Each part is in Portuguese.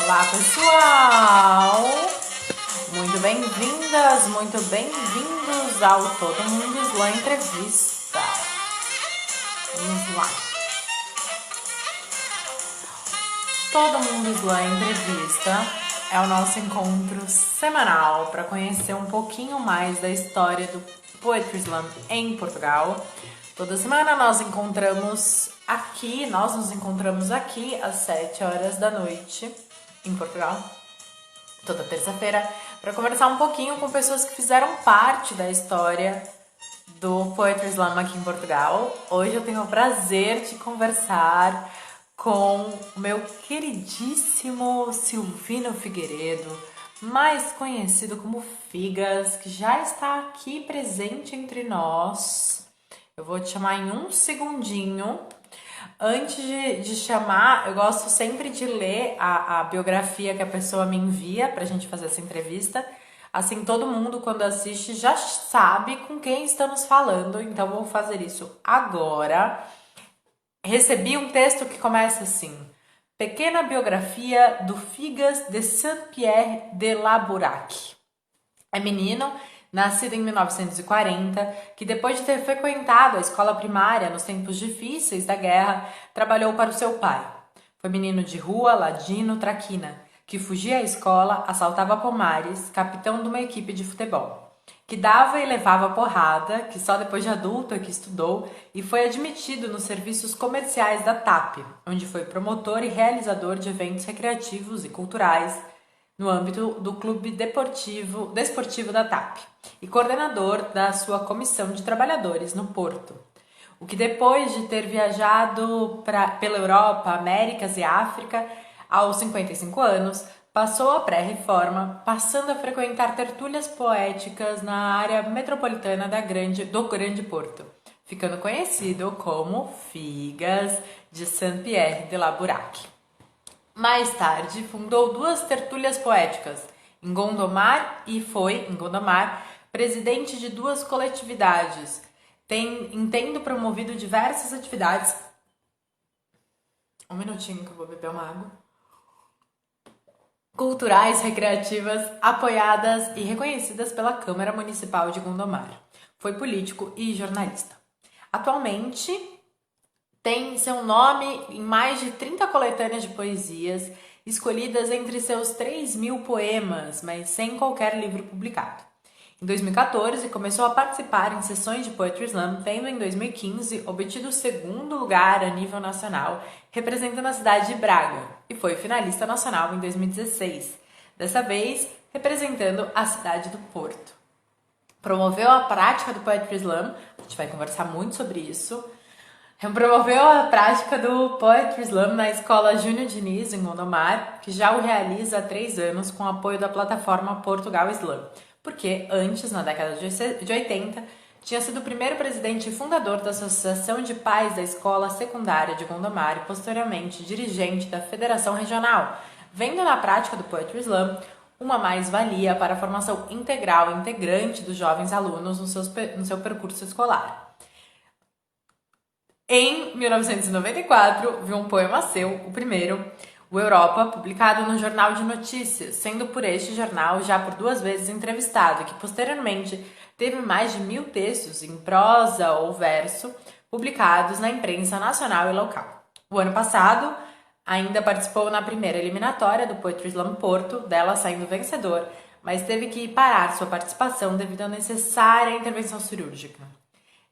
Olá, pessoal! Muito bem-vindas, muito bem-vindos ao Todo Mundo Slam Entrevista. Vamos lá. Todo Mundo Slam Entrevista é o nosso encontro semanal para conhecer um pouquinho mais da história do Poetry Slam em Portugal. Toda semana nós nos encontramos aqui às 7 horas da noite em Portugal, toda terça-feira, para conversar um pouquinho com pessoas que fizeram parte da história do Poetry Slam aqui em Portugal. Hoje eu tenho o prazer de conversar com o meu queridíssimo Silvino Figueiredo, mais conhecido como Figas, que já está aqui presente entre nós. Eu vou te chamar em um segundinho. Antes de chamar, eu gosto sempre de ler a biografia que a pessoa me envia pra gente fazer essa entrevista. Assim, todo mundo, quando assiste, já sabe com quem estamos falando. Então, vou fazer isso agora. Recebi um texto que começa assim: Pequena biografia do Figas de Saint-Pierre de la Bourraque. É menino, nascido em 1940, que depois de ter frequentado a escola primária nos tempos difíceis da guerra, trabalhou para o seu pai. Foi menino de rua, ladino, traquina, que fugia à escola, assaltava pomares, capitão de uma equipe de futebol. Que dava e levava porrada, que só depois de adulto é que estudou e foi admitido nos serviços comerciais da TAP, onde foi promotor e realizador de eventos recreativos e culturais, no âmbito do Clube Desportivo da TAP e coordenador da sua comissão de trabalhadores no Porto. O que depois de ter viajado pela Europa, Américas e África, aos 55 anos, passou a pré-reforma, passando a frequentar tertúlias poéticas na área metropolitana do Grande Porto, ficando conhecido como Figas de Saint-Pierre de la Bourraque. Mais tarde, fundou 2 tertúlias poéticas, em Gondomar, e foi, em Gondomar, presidente de 2 coletividades, tendo promovido diversas atividades. Um minutinho que eu vou beber uma água. Culturais, recreativas, apoiadas e reconhecidas pela Câmara Municipal de Gondomar. Foi político e jornalista. Atualmente, tem seu nome em mais de 30 coletâneas de poesias, escolhidas entre seus 3.000 poemas, mas sem qualquer livro publicado. Em 2014, começou a participar em sessões de Poetry Slam, tendo em 2015 obtido o 2º lugar a nível nacional, representando a cidade de Braga, e foi finalista nacional em 2016, dessa vez representando a cidade do Porto. Promoveu a prática do Poetry Slam, a gente vai conversar muito sobre isso. Promoveu a prática do Poetry Slam na Escola Júnior Diniz, em Gondomar, que já o realiza há 3 anos com apoio da plataforma Portugal Slam, porque antes, na década de 80, tinha sido o primeiro presidente e fundador da Associação de Pais da Escola Secundária de Gondomar e, posteriormente, dirigente da Federação Regional, vendo na prática do Poetry Slam uma mais-valia para a formação integral e integrante dos jovens alunos no seu percurso escolar. Em 1994, viu um poema seu, o primeiro, o Europa, publicado no Jornal de Notícias, sendo por este jornal já por 2 vezes entrevistado, que posteriormente teve mais de 1.000 textos em prosa ou verso publicados na imprensa nacional e local. O ano passado, ainda participou na primeira eliminatória do Poetry Slam Porto, dela saindo vencedor, mas teve que parar sua participação devido à necessária intervenção cirúrgica.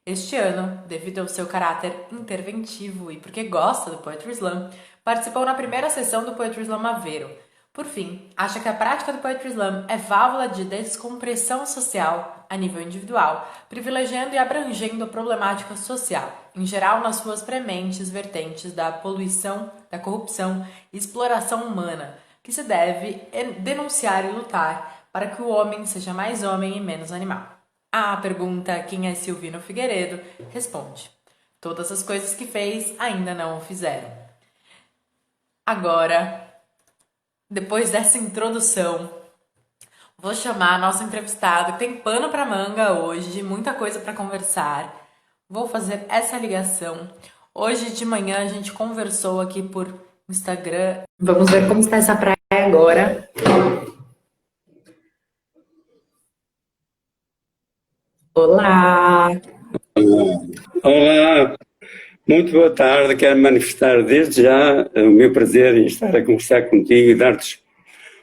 Este ano, devido ao seu caráter interventivo e porque gosta do Poetry Slam, participou na primeira sessão do Poetry Slam Aveiro. Por fim, acha que a prática do Poetry Slam é válvula de descompressão social a nível individual, privilegiando e abrangendo a problemática social, em geral nas suas prementes vertentes da poluição, da corrupção e exploração humana, que se deve denunciar e lutar para que o homem seja mais homem e menos animal. A pergunta quem é Silvino Figueiredo responde: todas as coisas que fez ainda não o fizeram. Agora, depois dessa introdução, vou chamar a nossa entrevistada, que tem pano para manga hoje, muita coisa para conversar. Vou fazer essa ligação. Hoje de manhã a gente conversou aqui por O Instagram. Vamos ver como está essa praia agora. Olá! Olá, muito boa tarde. Quero manifestar desde já o meu prazer em estar a conversar contigo e dar-te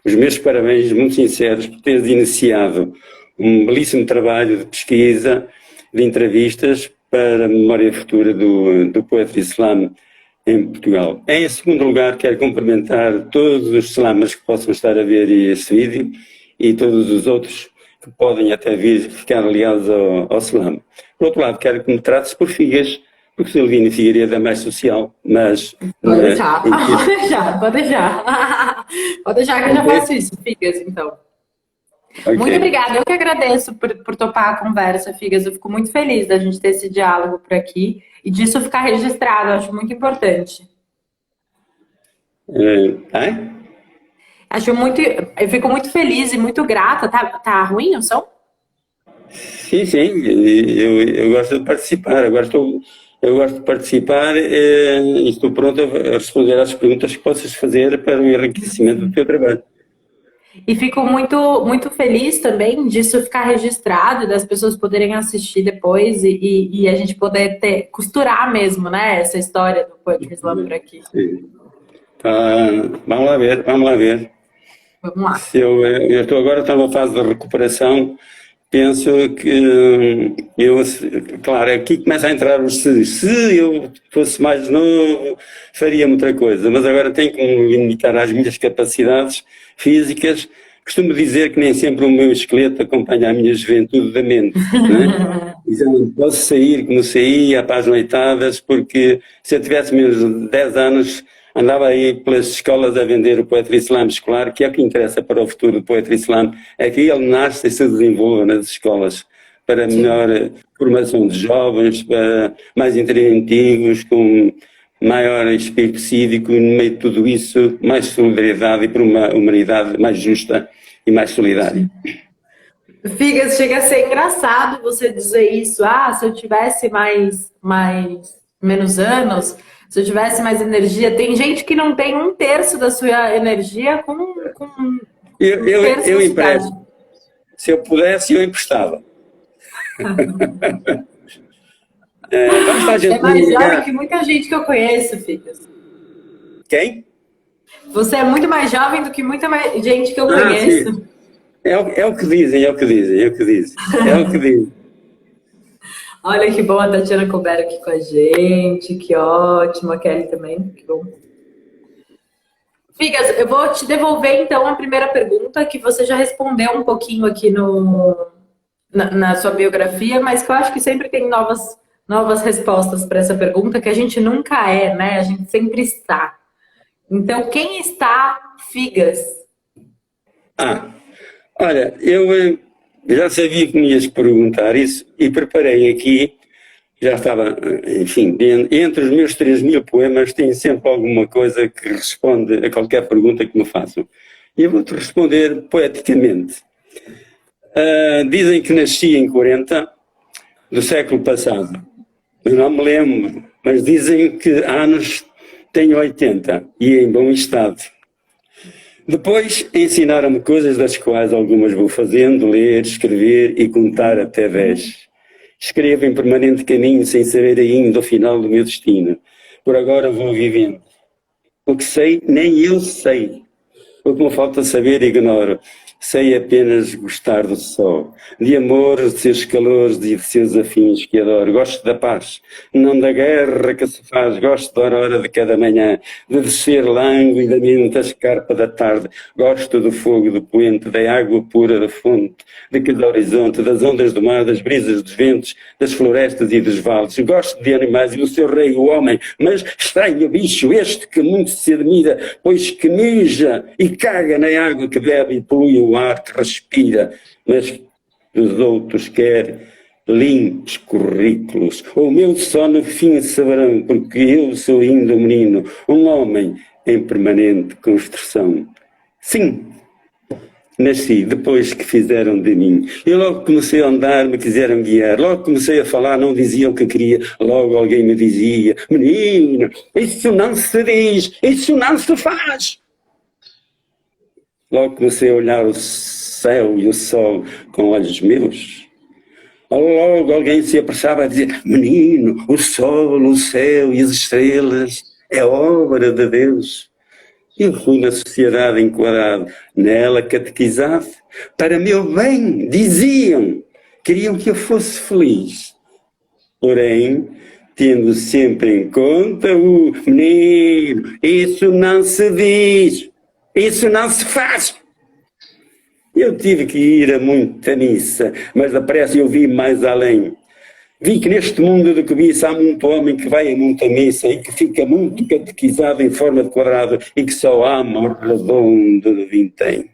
os meus parabéns muito sinceros por teres iniciado um belíssimo trabalho de pesquisa, de entrevistas para a memória futura do Poetry Slam em Portugal. Em segundo lugar, quero cumprimentar todos os slammers que possam estar a ver este vídeo e todos os outros que podem até vir ficar ligados ao slam. Por outro lado, quero que me trates por Figas, porque Silvina Figueiredo é mais social, mas... Pode deixar, pode deixar, pode deixar. Pode deixar que eu já faço isso, Figas, então. Okay. Muito obrigada, eu que agradeço por topar a conversa, Figas. Eu fico muito feliz da gente ter esse diálogo por aqui e disso ficar registrado, eu acho muito importante. Eu fico muito feliz e muito grata. Tá ruim o som? Sim, eu gosto de participar, eu gosto de participar e estou pronto a responder às perguntas que possas fazer para o enriquecimento do teu trabalho. E fico muito, muito feliz também disso ficar registrado, das pessoas poderem assistir depois e a gente poder costurar mesmo, né, essa história do Poetry Slam por aqui. Sim. Vamos lá ver. Vamos lá. Eu estou agora numa fase de recuperação. Penso que claro, aqui começa a entrar os se eu fosse mais novo, faria outra coisa, mas agora tenho que me limitar às minhas capacidades físicas. Costumo dizer que nem sempre o meu esqueleto acompanha a minha juventude da mente, não é? E já não posso sair como saía para as noitadas, porque se eu tivesse menos de 10 anos, andava aí pelas escolas a vender o Poetry Slam escolar, que é o que interessa para o futuro do Poetry Slam, é que ele nasce e se desenvolva nas escolas para melhor formação de jovens, para mais antigos, com maior espírito cívico e no meio de tudo isso, mais solidariedade e para uma humanidade mais justa e mais solidária. Figas, chega a ser engraçado você dizer isso. Se eu tivesse menos anos, se eu tivesse mais energia. Tem gente que não tem 1/3 da sua energia com eu empresto. Se eu pudesse, eu emprestava. Você é mais jovem que muita gente que eu conheço, Figas. Quem? Você é muito mais jovem do que muita gente que eu conheço. Sim. É o que dizem. Olha que bom a Tatiana Colbert aqui com a gente, que ótimo, a Kelly também, que bom. Figas, eu vou te devolver então a primeira pergunta, que você já respondeu um pouquinho aqui na sua biografia, mas que eu acho que sempre tem novas respostas para essa pergunta, que a gente nunca é, né? A gente sempre está. Então, quem está Figas? Olha, eu já sabia que me ias perguntar isso e preparei aqui, já estava, enfim, entre os meus 3.000 poemas tem sempre alguma coisa que responde a qualquer pergunta que me façam. E eu vou-te responder poeticamente. Dizem que nasci em 40 do século passado. Eu não me lembro, mas dizem que anos tenho 80 e em bom estado. Depois ensinaram-me coisas das quais algumas vou fazendo, ler, escrever e contar até 10. Escrevo em permanente caminho sem saber ainda o final do meu destino. Por agora vou vivendo. O que sei, nem eu sei. O que me falta saber, ignoro. Sei apenas gostar do sol, de amor, de seus calores e de seus afins que adoro. Gosto da paz, não da guerra que se faz. Gosto da aurora de cada manhã, de descer languidamente a escarpa da tarde. Gosto do fogo do poente, da água pura da fonte, de cada horizonte, das ondas do mar, das brisas dos ventos, das florestas e dos vales. Gosto de animais e do seu rei, o homem, mas estranho bicho este que muito se admira, pois que mija e caga na água que bebe e polui o ar que respira, mas dos outros quer limpos currículos. O meu só no fim saberão, porque eu sou ainda um menino, um homem em permanente construção. Sim, Nasci depois que fizeram de mim. Eu logo comecei a andar, me quiseram guiar. Logo comecei a falar, não dizia o que queria. Logo alguém me dizia: menino, isso não se diz, isso não se faz. Logo comecei a olhar o céu e o sol com olhos meus. Logo alguém se apressava a dizer: menino, o sol, o céu e as estrelas é obra de Deus. Eu fui na sociedade enquadrado, nela catequizado, para meu bem, diziam, queriam que eu fosse feliz. Porém, tendo sempre em conta o menino, isso não se diz, isso não se faz. Eu tive que ir a muita missa, mas da pressa eu vi mais além. Vi que neste mundo do que há muito homem que vai a muita missa e que fica muito catequizado em forma de quadrado e que só ama o redondo de vintém.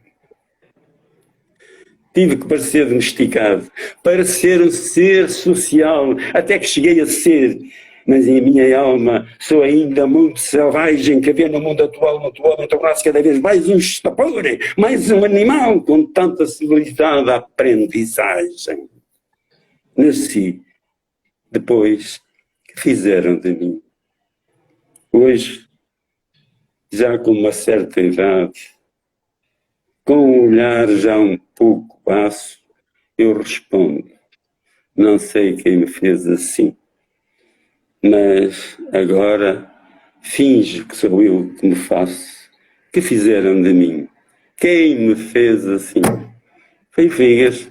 Tive que parecer domesticado, parecer um ser social, até que cheguei a ser, mas em minha alma sou ainda muito selvagem, que vê no mundo atual no homem tornar-se cada vez mais um estapore, mais um animal com tanta civilizada aprendizagem. Nasci depois que fizeram de mim. Hoje, já com uma certa idade, com um olhar já um pouco baço, eu respondo: não sei quem me fez assim, mas agora finjo que sou eu que me faço. Que fizeram de mim? Quem me fez assim? Foi Figas.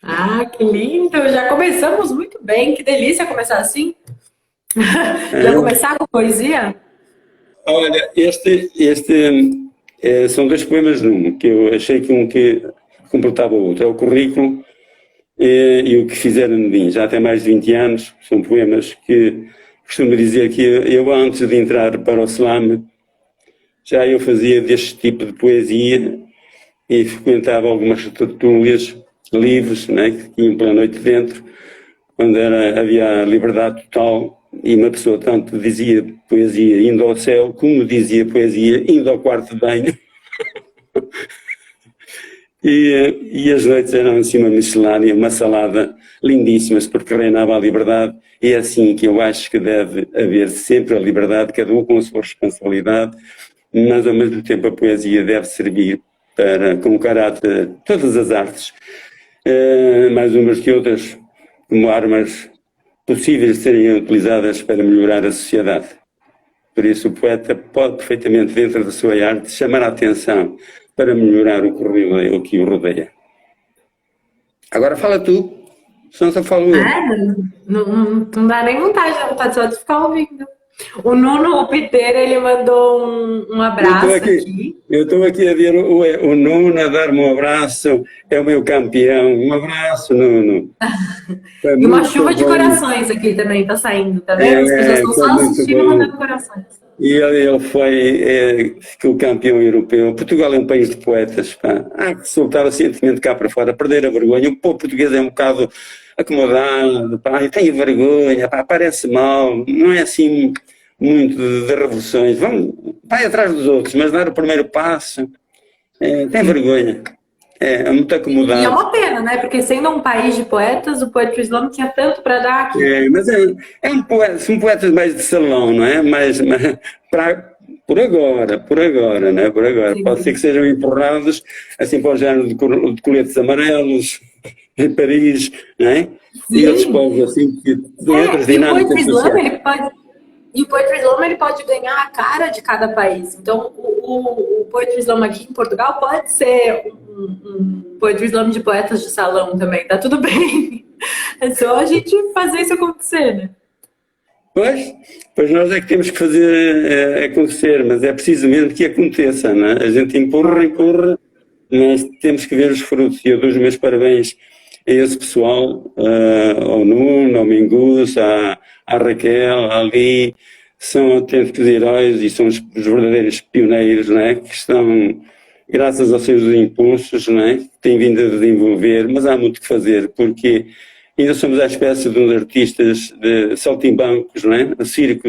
Ah, que lindo! Já começamos muito bem. Que delícia começar assim. Já começar com poesia? Olha, são dois poemas num, que eu achei que um que completava o outro. É o currículo e o que fizeram de mim. Já tem mais de 20 anos. São poemas que costumo dizer que eu antes de entrar para o slam, já eu fazia deste tipo de poesia e frequentava algumas tertúlias livres, né, que tinham pela noite dentro, quando havia liberdade total e uma pessoa tanto dizia poesia indo ao céu, como dizia poesia indo ao quarto de banho. E as noites eram assim uma miscelânea, uma salada lindíssimas, porque reinava a liberdade, e é assim que eu acho que deve haver sempre a liberdade, cada um com a sua responsabilidade, mas ao mesmo tempo a poesia deve servir para, com caráter, todas as artes, mais umas que outras, como armas possíveis de serem utilizadas para melhorar a sociedade. Por isso o poeta pode perfeitamente, dentro da sua arte, chamar a atenção para melhorar o que o rodeia. Agora fala tu, senão só falo eu. Não dá nem vontade só de ficar ouvindo. O Nuno Piteira, ele mandou um abraço aqui. Eu estou aqui a ver o Nuno a dar-me um abraço, é o meu campeão. Um abraço, Nuno. E uma chuva de corações aqui também está saindo, tá vendo? As pessoas estão só assistindo e mandando corações. E ele ficou campeão europeu. Portugal é um país de poetas, pá. Há que soltar o sentimento cá para fora, perder a vergonha. O povo português é um bocado acomodado, pá, tem vergonha, pá, parece mal, não é assim muito de revoluções. Vai atrás dos outros, mas dar o primeiro passo, tem vergonha. É muito acomodado. E é uma pena, né? Porque sendo um país de poetas, o Poetry Slam tinha tanto para dar aqui. Mas são poetas mais de salão, não é? Mas por agora, né? Por agora. Sim. Pode ser que sejam empurrados assim para o género de coletes amarelos em Paris, não é? E outros povos assim que outras dinâmicas sociais. E o Poetry Slam ele pode ganhar a cara de cada país. Então, o Poetry Slam aqui em Portugal pode ser um Poetry Slam de poetas de salão também. Tá tudo bem. É só a gente fazer isso acontecer, né? Pois nós é que temos que fazer acontecer, mas é preciso mesmo que aconteça, não é? A gente empurra, mas temos que ver os frutos. E eu dou os meus parabéns a esse pessoal, ao Nuno, ao Mingus, à Raquel, à Ali, são autênticos heróis e são os verdadeiros pioneiros, não é? Que estão, graças aos seus impulsos, não é? Que têm vindo a desenvolver, mas há muito que fazer, porque ainda somos a espécie de uns artistas de saltimbancos, não é? O circo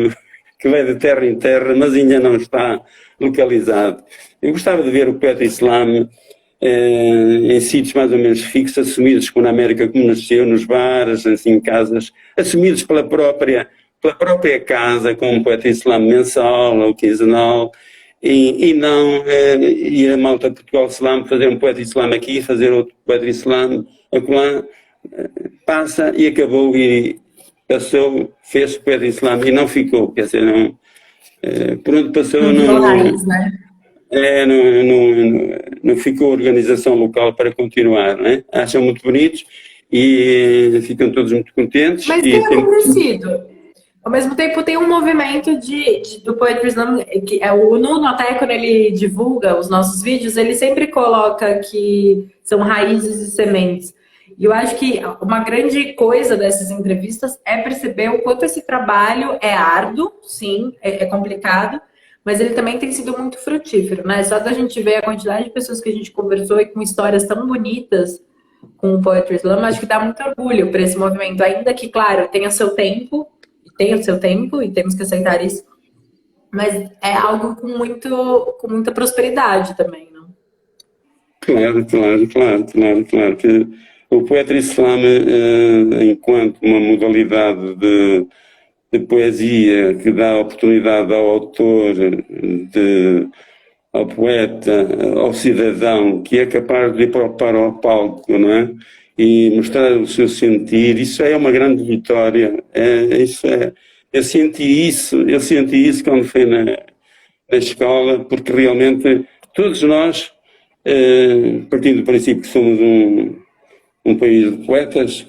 que vai de terra em terra, mas ainda não está localizado. Eu gostava de ver o poeta islâmico em sítios mais ou menos fixos, assumidos como na América, como nasceu, nos bares, assim, em casas, assumidos pela própria casa, como um poeta islâmico mensal ou quinzenal, e não ir a malta de Portugal Islâmico fazer um poeta islâmico aqui, fazer outro poeta islâmico acolá, passa e acabou e passou, fez o poeta islâmico e não ficou, quer dizer, não, por onde passou Não virou raiz, né? não ficou organização local para continuar, né? Acham muito bonitos e ficam todos muito contentes. Mas tem acontecido. Ao mesmo tempo, tem um movimento do Poetry Slam, que é o Nuno, até quando ele divulga os nossos vídeos, ele sempre coloca que são raízes e sementes. E eu acho que uma grande coisa dessas entrevistas é perceber o quanto esse trabalho é árduo, sim, é complicado, mas ele também tem sido muito frutífero, né? Só da gente ver a quantidade de pessoas que a gente conversou e com histórias tão bonitas com o Poetry Slam, acho que dá muito orgulho para esse movimento, ainda que, claro, tenha seu tempo, e temos que aceitar isso, mas é algo com muita prosperidade também, não? Claro. Que o Poetry Slam, enquanto uma modalidade de poesia que dá oportunidade ao autor, ao poeta, ao cidadão, que é capaz de ir para o palco, não é? E mostrar o seu sentir, isso é uma grande vitória. Eu senti isso quando fui na escola, porque realmente todos nós, partindo do princípio que somos um país de poetas,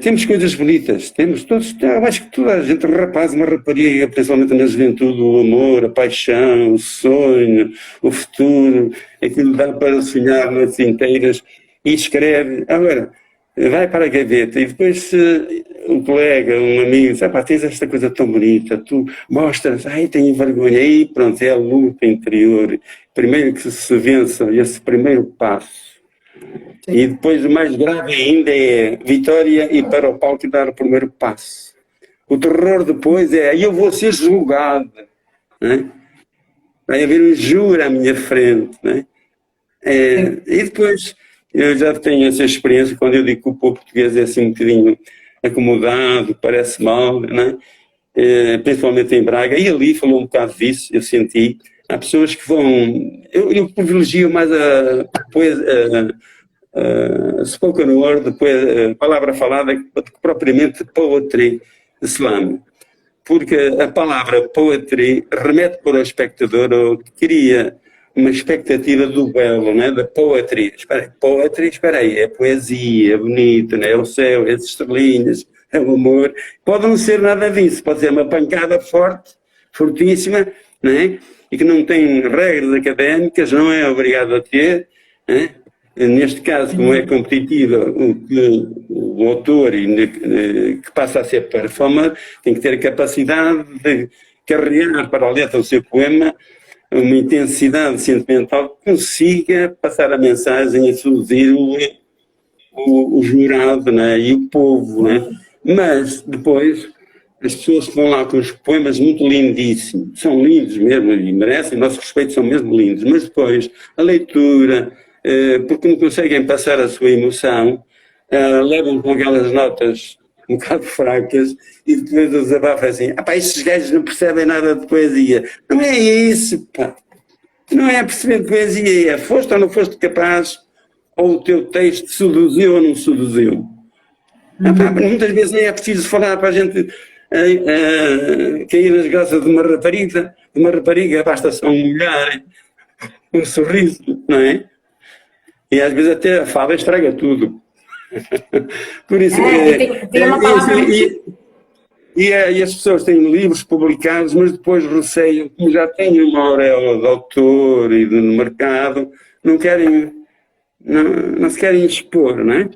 temos coisas bonitas, temos todos, eu acho que toda a gente, rapaz, uma rapariga, principalmente na juventude, o amor, a paixão, o sonho, o futuro, aquilo dá para sonhar noites inteiras e escreve. Agora, vai para a gaveta e depois se um colega, um amigo diz, tens esta coisa tão bonita, tu mostras, tenho vergonha, aí pronto, é a luta interior, primeiro que se vença esse primeiro passo. Sim. E depois o mais grave ainda é vitória e para o palco dar o primeiro passo. O terror depois é, eu vou ser julgado, né? Vai haver um júri à minha frente, né? E depois, eu já tenho essa experiência, quando eu digo que o povo português é assim um bocadinho acomodado, parece mal, né? Principalmente em Braga, e ali falou um bocado disso, eu senti. Há pessoas que vão... Eu privilegio mais a spoken word, depois a palavra falada, propriamente poetry slam. Porque a palavra poetry remete para o espectador, ou cria uma expectativa do belo, né? Da poetry. Espera aí, é poesia, é bonito, né? É o céu, é as estrelinhas, é o amor. Pode não ser nada disso, pode ser uma pancada forte, fortíssima, né? E que não tem regras académicas, não é obrigado a ter, né? Neste caso, como é competitiva, o autor que passa a ser performer tem que ter a capacidade de carregar para a letra do seu poema uma intensidade sentimental que consiga passar a mensagem e seduzir o jurado, né? E o povo. Né? Mas depois as pessoas que vão lá com os poemas muito lindíssimos, são lindos mesmo e merecem, nosso respeito, são mesmo lindos, mas depois a leitura, porque não conseguem passar a sua emoção, levam com aquelas notas um bocado fracas e depois os abafam assim, estes gajos não percebem nada de poesia. Não é isso, pá. Não é perceber de poesia, é foste ou não foste capaz, ou o teu texto seduziu ou não seduziu. Muitas vezes nem é preciso falar para a gente cair nas graças de uma rapariga, basta só um olhar, um sorriso, não é? E às vezes até a fala estraga tudo. Por isso, tem uma palavra e as pessoas têm livros publicados, mas depois receiam, como já têm uma auréola de autor e de mercado, não se querem expor, não é?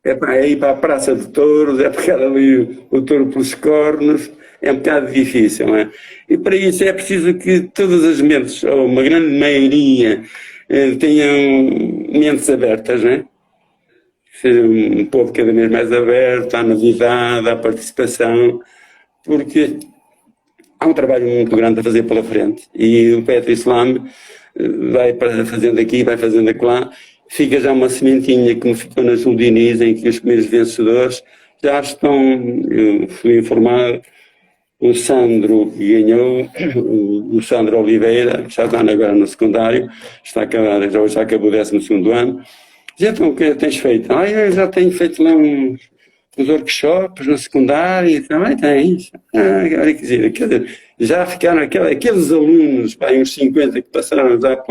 É ir para a Praça de Touros, é pegar ali o touro pelos cornos, é um bocado difícil, não é? E para isso é preciso que todas as mentes, ou uma grande maioria, tenham mentes abertas, não é? Seja um povo cada vez mais aberto à novidade, à participação, porque há um trabalho muito grande a fazer pela frente e o Poetry Slam vai fazendo aqui, vai fazendo acolá, fica já uma sementinha que me ficou na Júlio Diniz, em que os primeiros vencedores já estão, eu fui informado, o Sandro que ganhou, o Sandro Oliveira, já está agora no secundário, está acabado, já acabou o 12º ano. Já então, o que tens feito? Eu já tenho feito lá uns workshops no secundário, também tens. Olha, quer dizer, já ficaram aqueles alunos, pá, uns 50 que passaram já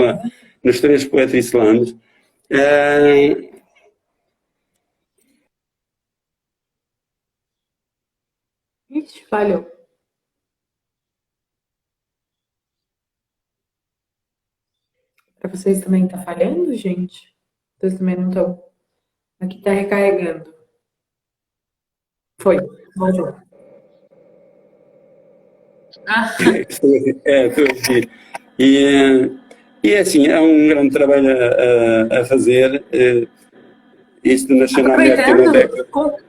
nos 3 Poetry Slams. Ixi, falhou. Para vocês também tá falhando, gente? Vocês também não estão? Aqui tá recarregando. Foi. Voltou. Estou aqui. E é assim, é um grande trabalho a fazer. Isto nasceu na América na década.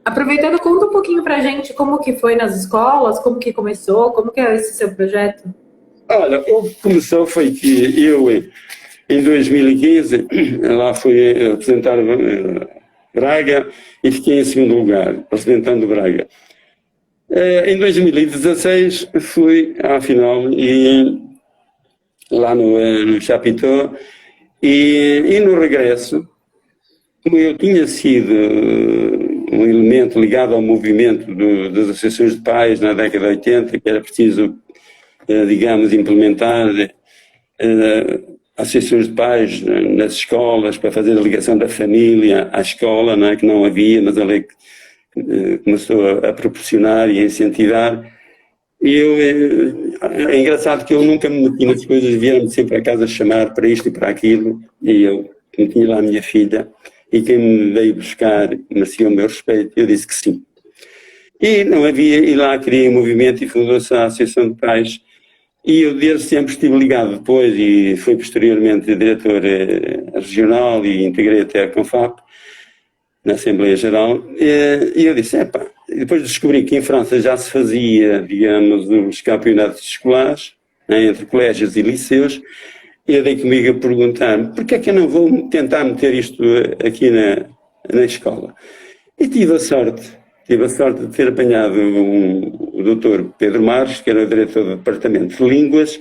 Aproveitando, conta um pouquinho pra gente como que foi nas escolas, como que começou, como que é esse seu projeto? Olha, o que começou foi que eu, em 2015, lá fui apresentar Braga e fiquei em segundo lugar, apresentando Braga. Em 2016 fui à final e lá no Chapitão e no regresso, como eu tinha sido um elemento ligado ao movimento das associações de pais na década de 80, que era preciso, digamos, implementar associações de pais nas escolas para fazer a ligação da família à escola, não é? Que não havia, mas a lei começou a proporcionar e a incentivar. E é engraçado que eu nunca me meti nas coisas, vieram-me sempre a casa chamar para isto e para aquilo, e eu, como tinha lá a minha filha, e quem me veio buscar merecia o meu respeito, eu disse que sim. E não havia, e lá criei um movimento e fundou-se a Associação de Pais, e eu desde sempre estive ligado depois, e fui posteriormente diretor regional e integrei até a Confap, na Assembleia Geral, e eu disse, depois descobri que em França já se fazia, digamos, os campeonatos escolares, entre colégios e liceus, e eu dei comigo a perguntar, porquê é que eu não vou tentar meter isto aqui na escola? E tive a sorte de ter apanhado o doutor Pedro Marques, que era o diretor do Departamento de Línguas,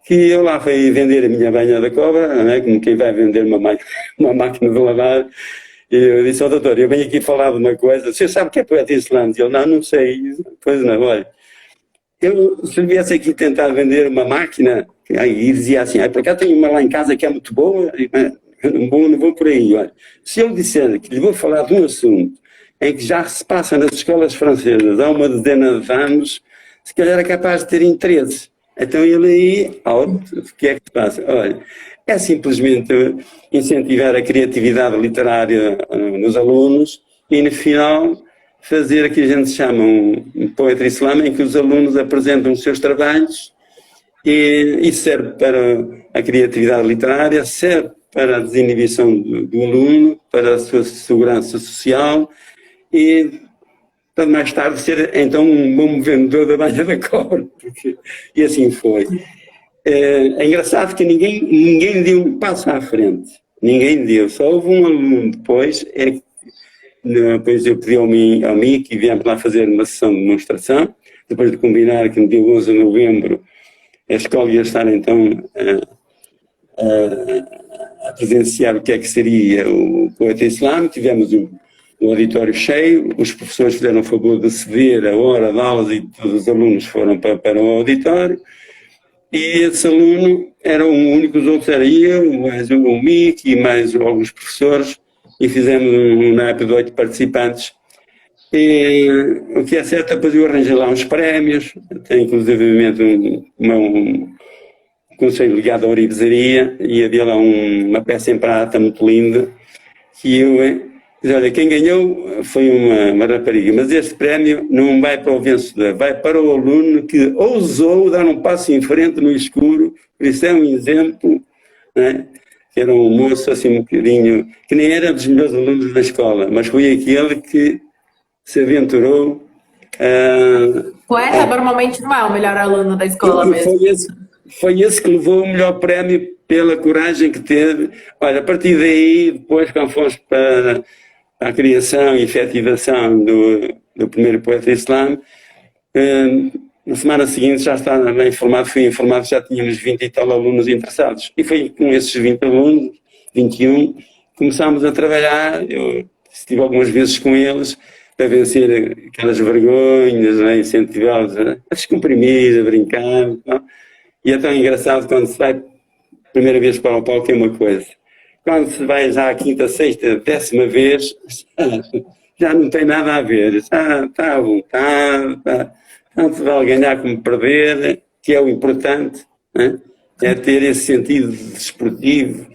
que eu lá fui vender a minha banha da cobra, não é? Como quem vai vender uma máquina de lavar. E eu disse ao doutor, eu venho aqui falar de uma coisa, você sabe o que é Poetry Slam? E ele, não sei. Pois não, olha, eu se viesse aqui tentar vender uma máquina, e dizia assim, para cá tenho uma lá em casa que é muito boa, não vou por aí, olha. Se eu disser que lhe vou falar de um assunto em que já se passa nas escolas francesas há uma dezena de anos, se calhar é capaz de ter interesse. Então ele aí, o que é que se passa? Olha, é simplesmente incentivar a criatividade literária nos alunos e, no final, fazer o que a gente chama um Poetry Slam, em que os alunos apresentam os seus trabalhos e isso serve para a criatividade literária, serve para a desinibição do aluno, para a sua segurança social e para mais tarde ser então um bom vendedor da banha da cobra. E assim foi. É engraçado que ninguém deu um passo à frente. Ninguém deu. Só houve um aluno depois, depois eu pedi ao mim que viemos lá fazer uma sessão de demonstração, depois de combinar que no dia 11 de novembro a escola ia estar então a presenciar o que é que seria o Poetry Slam. Tivemos o auditório cheio, os professores fizeram o favor de ceder a hora de aulas e todos os alunos foram para o auditório. E esse aluno era o único, os outros era eu, mais o Mick e mais alguns professores, e fizemos um naipe de 8 participantes. E o que é certo, depois eu arranjei lá uns prémios, tem inclusive um conselho ligado à orivesaria, e havia lá uma peça em prata muito linda, que eu... Olha, quem ganhou foi uma rapariga, mas este prémio não vai para o vencedor, vai para o aluno que ousou dar um passo em frente no escuro, por isso é um exemplo, né? Que era um moço assim um bocadinho, que nem era dos melhores alunos da escola, mas foi aquele que se aventurou Poeta normalmente não é o melhor aluno da escola mesmo. Foi esse que levou o melhor prémio pela coragem que teve. Olha, a partir daí, depois, quando fomos para a criação e efetivação do primeiro Poetry Slam, na semana seguinte já estava informado, fui informado que já tínhamos 20 e tal alunos interessados. E foi com esses 20 alunos, 21, começámos a trabalhar. Eu estive algumas vezes com eles para vencer aquelas vergonhas, né, incentivá-los a descomprimir, a brincar. Não? E é tão engraçado quando se vai a primeira vez para o palco, é uma coisa. Quando se vai já à quinta, sexta, 10ª vez, já não tem nada a ver. Já está à vontade, tanto vale ganhar como perder, que é o importante, né? É ter esse sentido desportivo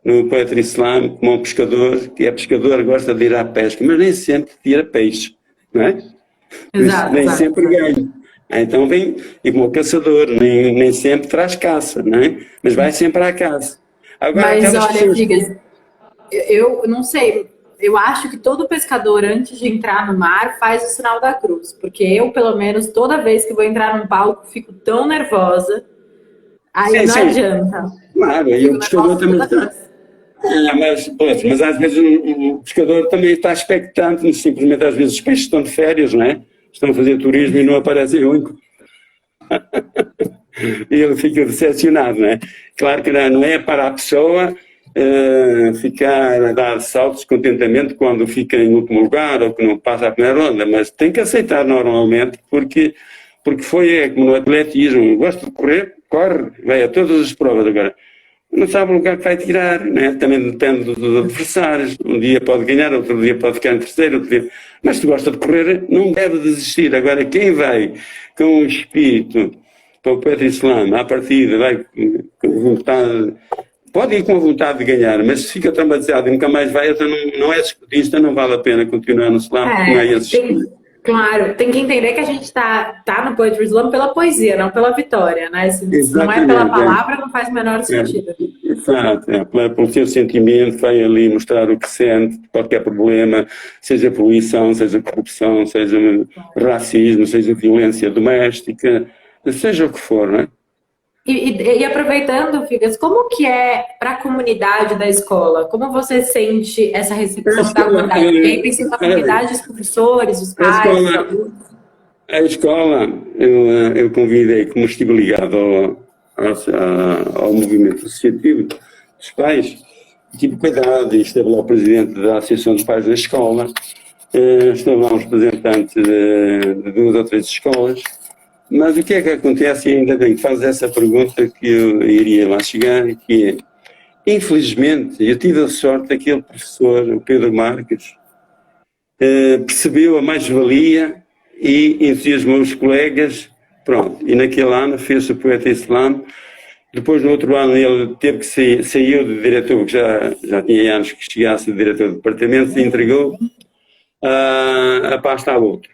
no Poetry Slam, como um pescador, que é pescador, gosta de ir à pesca, mas nem sempre tira peixe, não é? Exato, nem exato. sempre ganha. Então vem, e como o caçador, nem sempre traz caça, não é? Mas vai sempre à caça. Agora, Mas aquelas olha, pessoas... Figas, eu não sei, eu acho que todo pescador, antes de entrar no mar, faz o sinal da cruz. Porque eu, pelo menos, toda vez que vou entrar num palco, fico tão nervosa. Aí não adianta. Claro, e o pescador também está... mas às vezes o pescador também está expectante, simplesmente às vezes os peixes estão de férias, não é? Estão a fazer turismo e não aparecem único. E ele fica decepcionado, não é? Claro que não é para a pessoa ficar a dar saltos de contentamento quando fica em último lugar ou que não passa a primeira ronda, mas tem que aceitar normalmente, porque foi como no atletismo, gosta de correr, corre, vai a todas as provas agora. Não sabe o lugar que vai tirar, né? Também depende dos adversários. Um dia pode ganhar, outro dia pode ficar em terceiro, outro dia... Mas se gosta de correr, não deve desistir. Agora, quem vai com o espírito para o Poetry Slam, à partida, vai com vontade... Pode ir com a vontade de ganhar, mas se fica traumatizado e nunca mais vai, então não é desportista, não vale a pena continuar no slam, não é esse. Claro, tem que entender que a gente tá no Poetry Slam pela poesia, não pela vitória, né? Se não é pela palavra, não faz o menor sentido. Exato, pelo seu sentimento, vai ali mostrar o que sente, qualquer problema, seja poluição, seja corrupção, seja racismo, seja violência doméstica, seja o que for, não é? E aproveitando, Figas, como que é para a comunidade da escola? Como você sente essa recepção da comunidade? E aí, pensando na comunidade, os professores, os pais, os alunos. A escola, eu convidei, como estive ligado ao movimento associativo dos pais, tive cuidado, e esteve lá o presidente da Associação dos Pais da Escola, esteve lá um representante de 2 ou 3 escolas. Mas o que é que acontece, e ainda bem que faz essa pergunta que eu iria lá chegar, que é, infelizmente, eu tive a sorte daquele professor, o Pedro Marques, percebeu a mais-valia e entusiasmou os colegas, pronto, e naquele ano fez o Poetry Slam. Depois, no outro ano, ele teve que saiu de diretor, porque já tinha anos que chegasse de diretor do departamento, e entregou a pasta a outro.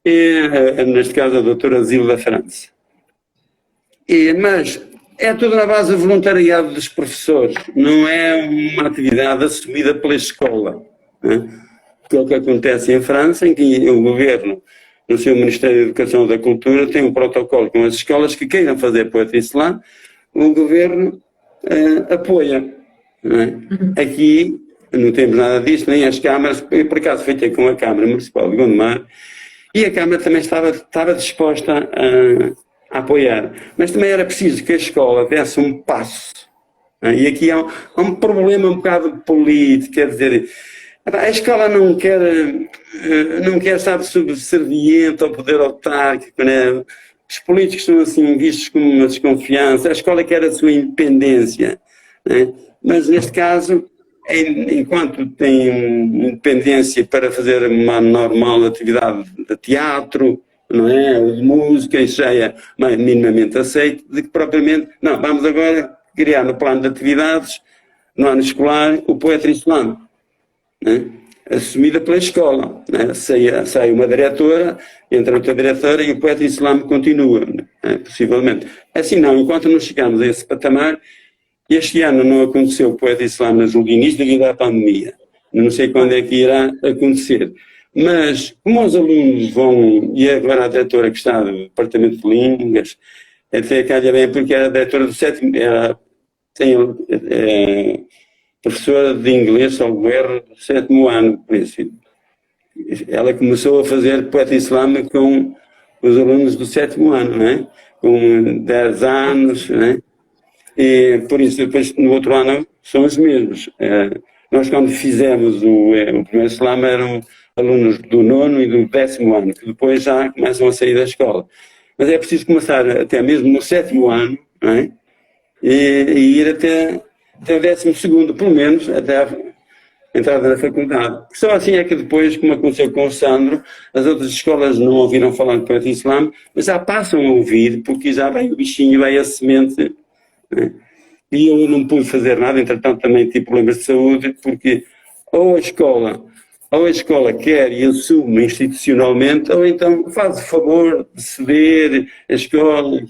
Neste caso a doutora Zilda França. Mas é tudo na base do voluntariado dos professores, não é uma atividade assumida pela escola. Né? Que é o que acontece em França, em que o governo, no seu Ministério da Educação e da Cultura, tem um protocolo com as escolas que queiram fazer Poetry Slam, o governo apoia. Não é? Aqui não temos nada disso, nem as câmaras, eu por acaso fui ter com a Câmara Municipal de Gondomar, e a Câmara também estava disposta a apoiar. Mas também era preciso que a escola desse um passo. E aqui há um problema um bocado político, quer dizer, a escola não quer estar subserviente ao poder autárquico, né? Os políticos são assim vistos como uma desconfiança, a escola quer a sua independência. Né? Mas neste caso, enquanto tem independência para fazer uma normal atividade de teatro, não é? Ou de música, isso já é minimamente aceito, de que propriamente, não, vamos agora criar no plano de atividades, no ano escolar, o Poetry Slam, né? Assumida pela escola. Né? Sai uma diretora, entra outra diretora e o Poetry Slam continua, né? Possivelmente. Assim não, enquanto não chegamos a esse patamar. Este ano não aconteceu o Poetry Slam nas Julguinis devido à pandemia. Não sei quando é que irá acontecer. Mas, como os alunos vão, e agora a diretora que está do Departamento de Línguas, até calha bem, porque era a diretora do sétimo, professora de inglês, ao erro, do sétimo ano, por isso. Ela começou a fazer poeta islâmico com os alunos do sétimo ano, não é? Com 10 anos, não é? E por isso, depois, no outro ano, são os mesmos. Nós, quando fizemos o primeiro slam, eram alunos do nono e do 10º ano, que depois já começam a sair da escola. Mas é preciso começar até mesmo no 7º ano, não é? E ir até o 12º, pelo menos, até a entrada na faculdade. Só assim é que depois, como aconteceu com o Sandro, as outras escolas não ouviram falar de poeta islâmico, mas já passam a ouvir, porque já vem o bichinho, vem a semente, né? E eu não pude fazer nada, entretanto também tive problemas de saúde, porque ou a escola quer e assume institucionalmente, ou então faz o favor de ceder a escola,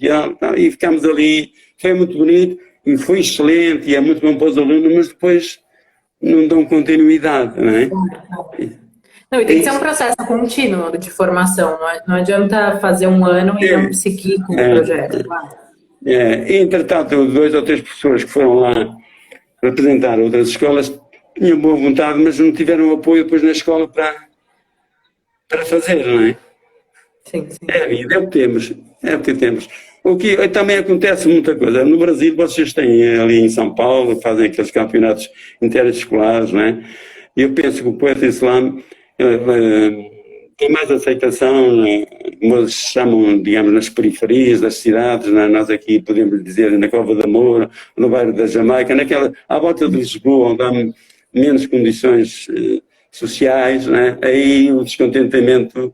e ficamos ali. Foi muito bonito, e foi excelente, e é muito bom para os alunos, mas depois não dão continuidade, não é? Não, e tem que ser um processo contínuo de formação, não adianta fazer um ano e não seguir com o projeto. Entretanto, 2 ou 3 professores que foram lá representar outras escolas tinham boa vontade, mas não tiveram apoio depois na escola para fazer, não é? Sim, sim. É a vida, é o que temos. O que também acontece muita coisa. No Brasil, vocês têm ali em São Paulo, fazem aqueles campeonatos interescolares, não é? E eu penso que o poeta islâmico tem mais aceitação, como eles chamam, digamos, nas periferias das cidades, né? Nós aqui podemos dizer na Cova da Moura, no bairro da Jamaica, à volta de Lisboa, onde há menos condições sociais, né? Aí o descontentamento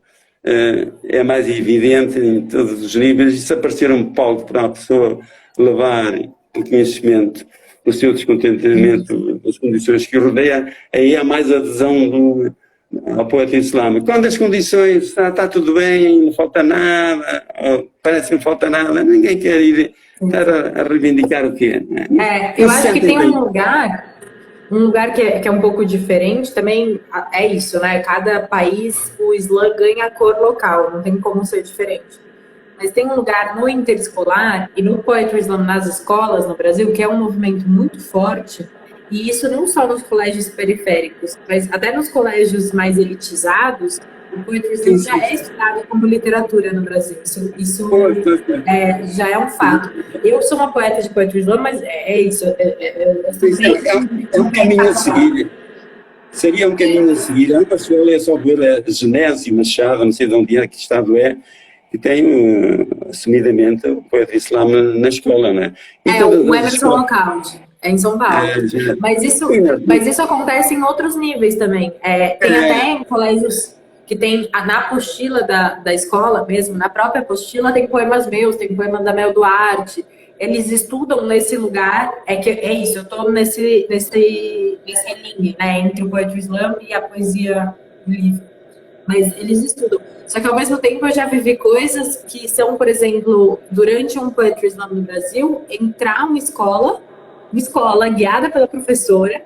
é mais evidente em todos os níveis, e se aparecer um palco para a pessoa levar o conhecimento, o seu descontentamento das condições que o rodeia, aí há mais adesão ao poeta islâmico. Quando as condições está tudo bem, não falta nada, parece que não falta nada, ninguém quer ir estar a reivindicar o quê? Eu acho que tem um lugar que é um pouco diferente também, é isso, né? Cada país, o Islã ganha a cor local, não tem como ser diferente. Mas tem um lugar no interescolar e no Poetry Slam nas escolas no Brasil, que é um movimento muito forte, e isso não só nos colégios periféricos, mas até nos colégios mais elitizados, o Poetry Slam já é estudado como literatura no Brasil. Isso já é um fato. Eu sou uma poeta de Poetry Slam, mas é isso. É um caminho a seguir. Seria um caminho a seguir. A pessoa é só ver a Genésio Machado, não sei de onde é, que estado é, que tem assumidamente o poeta islã na escola, né? O Emerson Localdi, é em São Paulo. Mas isso acontece em outros níveis também. Tem até em colégios que tem, na apostila da escola mesmo, na própria apostila, tem poemas meus, tem poema da Mel Duarte. Eles estudam nesse lugar, é isso, eu estou nesse link, né, entre o Poetry Slam e a poesia do livro. Mas eles estudam. Só que ao mesmo tempo eu já vivi coisas que são, por exemplo, durante um Poetry Slam no Brasil, entrar uma escola guiada pela professora,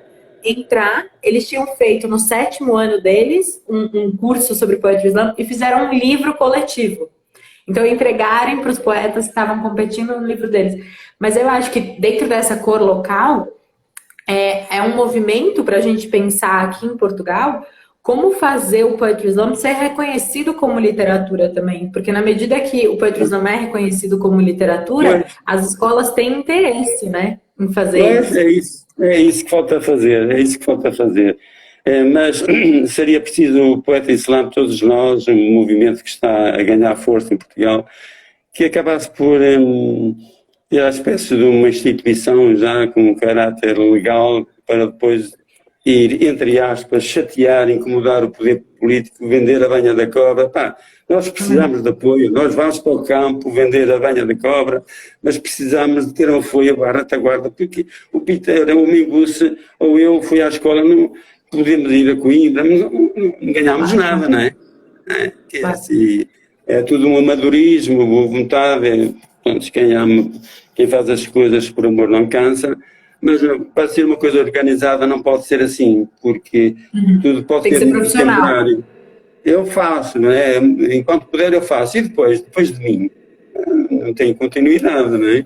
eles tinham feito no 7º ano deles um curso sobre Poetry Slam e fizeram um livro coletivo. Então entregarem para os poetas que estavam competindo no livro deles. Mas eu acho que dentro dessa cor local, é um movimento para a gente pensar aqui em Portugal como fazer o Poetry Slam ser reconhecido como literatura também. Porque na medida que o Poetry Slam é reconhecido como literatura, as escolas têm interesse, né, em fazer isso. É isso que falta fazer. Mas seria preciso o poeta islâmico, todos nós, um movimento que está a ganhar força em Portugal, que acabasse por ter a espécie de uma instituição já com um caráter legal para depois ir, entre aspas, chatear, incomodar o poder político, vender a banha da cobra. Nós precisamos de apoio, nós vamos para o campo vender a banha da cobra, mas precisamos de ter um apoio à retaguarda, porque o Peter, o Minguce, ou eu fui à escola, não podemos ir a Coimbra, não ganhamos nada, não é? É tudo um amadorismo, boa vontade, quem faz as coisas por amor não cansa. Mas para ser uma coisa organizada não pode ser assim, porque tudo pode ser muito temporário. eu faço, não é? Enquanto puder eu faço. E depois de mim, não tem continuidade, não é?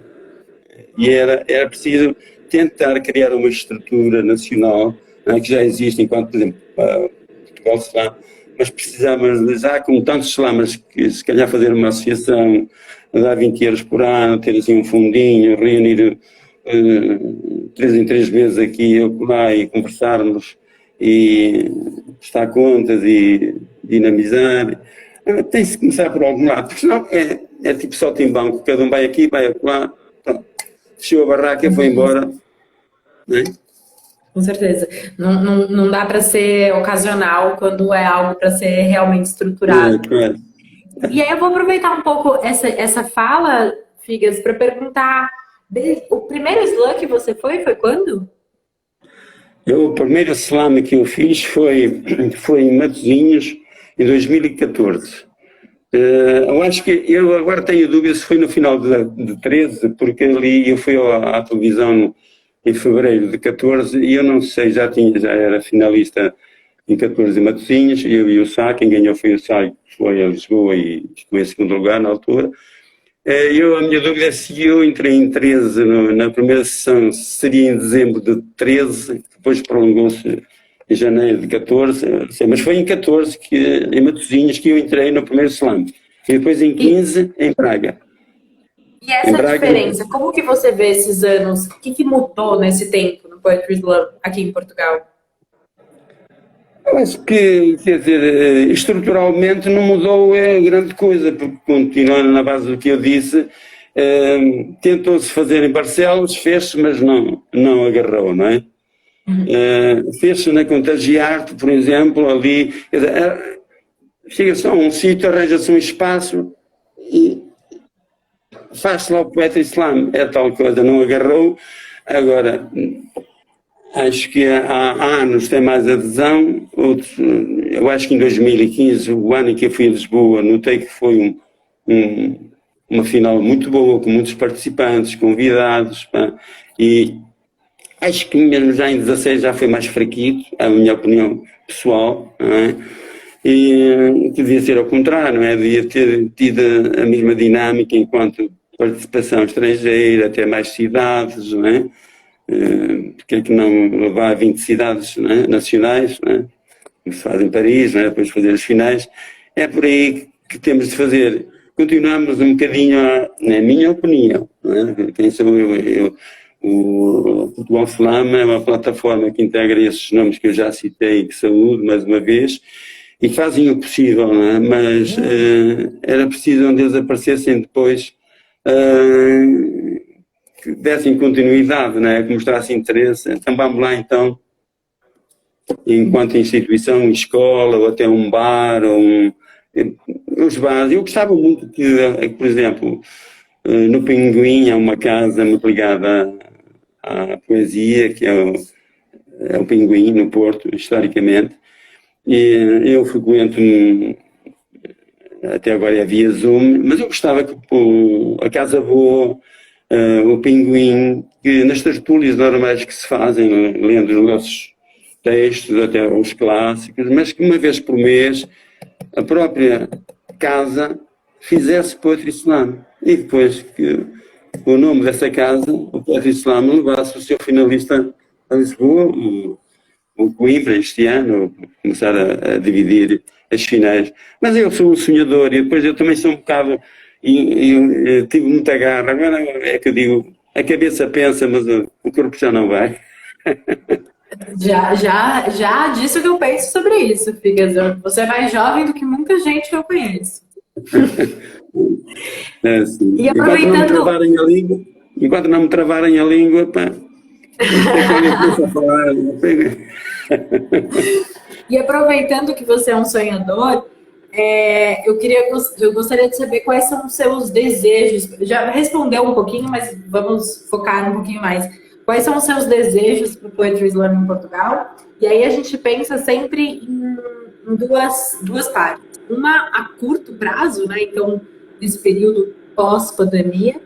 E era preciso tentar criar uma estrutura nacional, não é? Que já existe, enquanto, por exemplo, Portugal Slam, mas precisávamos, já como tantos slamas, que se calhar fazer uma associação, dar 20 euros por ano, ter assim um fundinho, reunir 3 em 3 meses aqui, eu lá, e conversarmos, e prestar contas e dinamizar. Tem-se que começar por algum lado, porque senão é tipo só tem banco, cada um vai aqui, vai lá, pronto. Fechou a barraca, foi embora. Né? Com certeza. Não dá para ser ocasional quando é algo para ser realmente estruturado. E aí eu vou aproveitar um pouco essa fala, Figas, para perguntar, o primeiro slam que você foi quando? O primeiro slam que eu fiz foi em Matosinhos, em 2014. Eu acho que, eu agora tenho dúvida se foi no final de 13, porque ali eu fui à televisão em fevereiro de 14 e eu não sei, já era finalista em 14 em Matosinhos, eu e o Sá, quem ganhou foi o Sá, que foi a Lisboa e ficou em segundo lugar na altura. A minha dúvida é se eu entrei em 13 na primeira sessão, seria em dezembro de 13, depois prolongou-se em janeiro de 14, mas foi em 14, em Matosinhos, que eu entrei no primeiro slam. E depois em 15, em Praga. E essa diferença, como que você vê esses anos? O que mudou nesse tempo no Poetry Slam aqui em Portugal? Eu acho que, quer dizer, estruturalmente não mudou grande coisa, porque continuando na base do que eu disse, tentou-se fazer em Barcelos, fez-se, mas não agarrou, não é? Fez-se na Contagiarte, por exemplo, ali, chega-se a um sítio, arranja-se um espaço e faz-se lá o Poetry Slam, é tal coisa, não agarrou. Agora, acho que há anos tem mais adesão, outros, eu acho que em 2015, o ano em que eu fui a Lisboa, notei que foi uma final muito boa, com muitos participantes, convidados, pá, e acho que mesmo já em 16 já foi mais fraquito, a minha opinião pessoal, não é? E devia ser ao contrário, não é? Devia ter tido a mesma dinâmica enquanto participação estrangeira, até mais cidades, não é? Porque é que não levar 20 cidades, não é? Nacionais, não é? Como se faz em Paris, não é? Depois de fazer as finais, é por aí que temos de fazer. Continuamos um bocadinho, na minha opinião, não é? Quem sou eu? O Portugal Slam é uma plataforma que integra esses nomes que eu já citei, que saúde, mais uma vez, e fazem o possível, não é? Mas era preciso onde eles aparecessem depois que dessem continuidade, não é? Que mostrassem interesse. Então vamos lá então, enquanto instituição, escola, ou até um bar, ou os bares. Eu gostava muito que, por exemplo, no Pinguim há uma casa muito ligada à poesia, que é o Pinguim, no Porto, historicamente, e eu frequento, até agora é via Zoom, mas eu gostava que a Casa Boa, o Pinguim, que nas tertúlias normais que se fazem, lendo os nossos textos, até os clássicos, mas que uma vez por mês a própria casa fizesse Poetry Slam. E depois que o nome dessa casa, o Poetry Slam, levasse o seu finalista a Lisboa, o Coimbra, este ano, começar a dividir as finais. Mas eu sou um sonhador e depois eu também sou um bocado, e tive muita garra. Agora é que eu digo, a cabeça pensa, mas o corpo já não vai. Já disse o que eu penso sobre isso, Figas. Você é mais jovem do que muita gente que eu conheço. Assim. E aproveitando... Enquanto não me travarem a língua, pá, a falar. E aproveitando que você é um sonhador, eu gostaria de saber quais são os seus desejos. Já respondeu um pouquinho, mas vamos focar um pouquinho mais. Quais são os seus desejos para o Poetry Slam em Portugal? E aí a gente pensa sempre em duas partes. Uma a curto prazo, né? Então, nesse período pós-pandemia,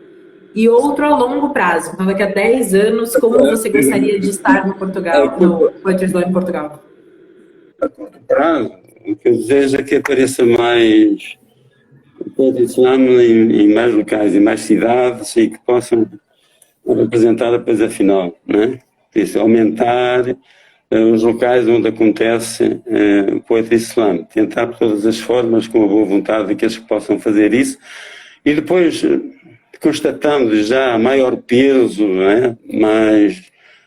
e outro a longo prazo. Então, daqui a 10 anos, como você gostaria de estar no Poetry Slam em Portugal? A curto prazo, o que eu desejo é que apareça mais Poetry Slam em mais locais, em mais cidades e que possam representar depois a final, não é? Isso, aumentar os locais onde acontece o Poetry Slam, tentar de todas as formas, com a boa vontade daqueles que possam fazer isso, e depois, constatando já maior peso, não é?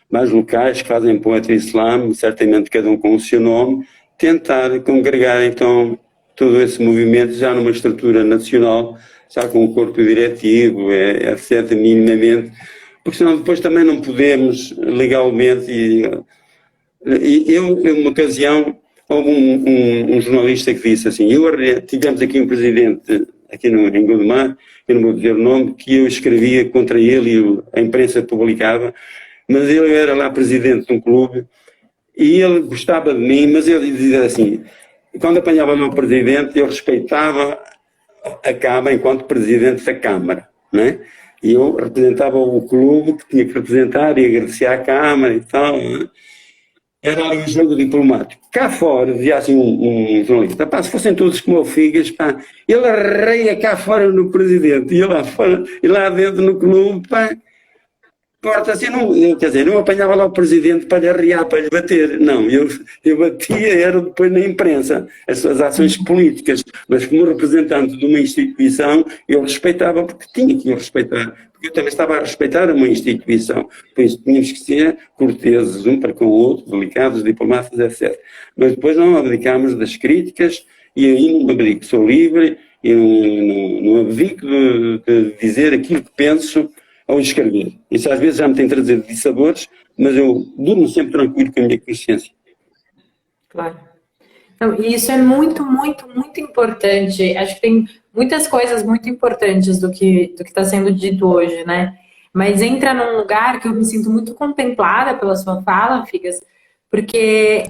mais locais que fazem Poetry Slam, certamente cada um com o seu nome, tentar congregar então todo esse movimento já numa estrutura nacional, já com o corpo diretivo, etc., minimamente, porque senão depois também não podemos legalmente. Uma ocasião, houve um jornalista que disse assim: tivemos aqui um presidente aqui em Gondomar, eu não vou dizer o nome, que eu escrevia contra ele e a imprensa publicava, mas ele era lá presidente de um clube e ele gostava de mim, mas ele dizia assim: quando apanhava lá o presidente, eu respeitava a Câmara enquanto presidente da Câmara, não é? E eu representava o clube que tinha que representar e agradecia à Câmara e tal, não é? Era um jogo diplomático. Cá fora, dizia assim um jornalista: pá, se fossem todos como o Figas, pá, ele arreia cá fora no presidente, e lá fora, e lá dentro no clube, pá, porta assim, não, quer dizer, não apanhava lá o presidente para lhe arrear, para lhe bater. Não, eu batia, era depois na imprensa, as suas ações políticas, mas como representante de uma instituição, eu respeitava, porque tinha que o respeitar, porque eu também estava a respeitar uma instituição, por isso tínhamos que ser corteses um para com o outro, delicados, diplomatas, etc. Mas depois não abdicámos das críticas, e aí não abdico, sou livre, e não abdico de dizer aquilo que penso ao escrever. Isso às vezes já me tem trazido dissabores, mas eu durmo sempre tranquilo com a minha consciência. Claro. Então, e isso é muito, muito, muito importante. Acho que tem muitas coisas muito importantes do que está sendo dito hoje, né? Mas entra num lugar que eu me sinto muito contemplada pela sua fala, Figas, porque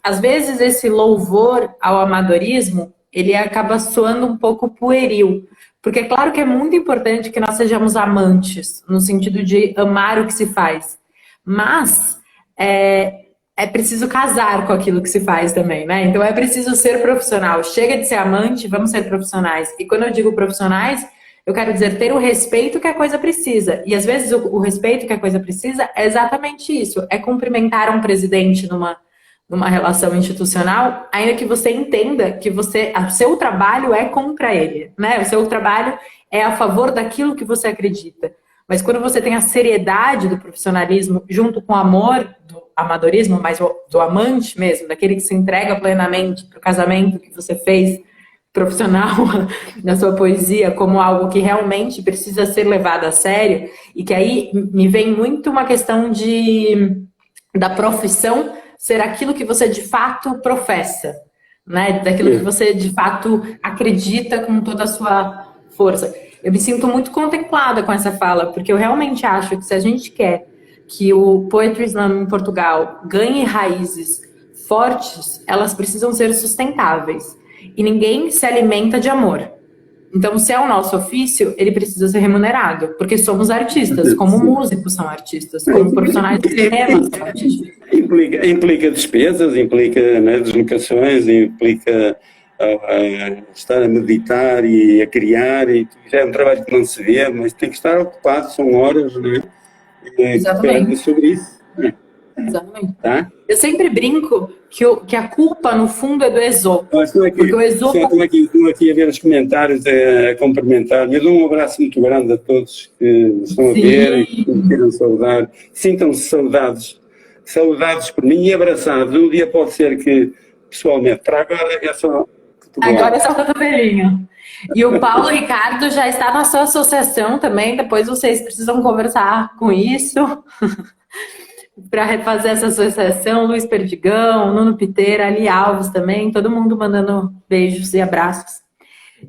às vezes esse louvor ao amadorismo, ele acaba soando um pouco pueril. Porque é claro que é muito importante que nós sejamos amantes, no sentido de amar o que se faz. Mas é preciso casar com aquilo que se faz também, né? Então é preciso ser profissional. Chega de ser amante, vamos ser profissionais. E quando eu digo profissionais, eu quero dizer ter o respeito que a coisa precisa. E às vezes o respeito que a coisa precisa é exatamente isso. É cumprimentar um presidente numa relação institucional, ainda que você entenda que o seu trabalho é contra ele, né? O seu trabalho é a favor daquilo que você acredita. Mas quando você tem a seriedade do profissionalismo junto com o amor do amadorismo, mas do amante mesmo, daquele que se entrega plenamente para o casamento que você fez profissional na sua poesia como algo que realmente precisa ser levado a sério, e que aí me vem muito uma questão da profissão ser aquilo que você de fato professa, né? Daquilo que você de fato acredita com toda a sua força. Eu me sinto muito contemplada com essa fala, porque eu realmente acho que se a gente quer que o Poetry Slam em Portugal ganhe raízes fortes, elas precisam ser sustentáveis. E ninguém se alimenta de amor. Então, se é o nosso ofício, ele precisa ser remunerado, porque somos artistas, como músicos são artistas, como profissionais de cinema são artistas. Implica despesas, implica, né, deslocações, implica estar a meditar e a criar, e já é um trabalho que não se vê, mas tem que estar ocupado, são horas, né? Exatamente. Sobre isso. Exatamente. Tá? Eu sempre brinco que a culpa, no fundo, é do Esopo. Estou aqui a ver os comentários, a cumprimentar. Eu dou um abraço muito grande a todos que estão a ver e que me queiram saudar. Sintam-se saudados por mim e abraçados. Um dia pode ser que, pessoalmente, para agora é só... Agora é só cotovelinho. E o Paulo Ricardo já está na sua associação também. Depois vocês precisam conversar com isso. Para refazer essa associação, Luiz Perdigão, Nuno Piteira, Ali Alves também, todo mundo mandando beijos e abraços.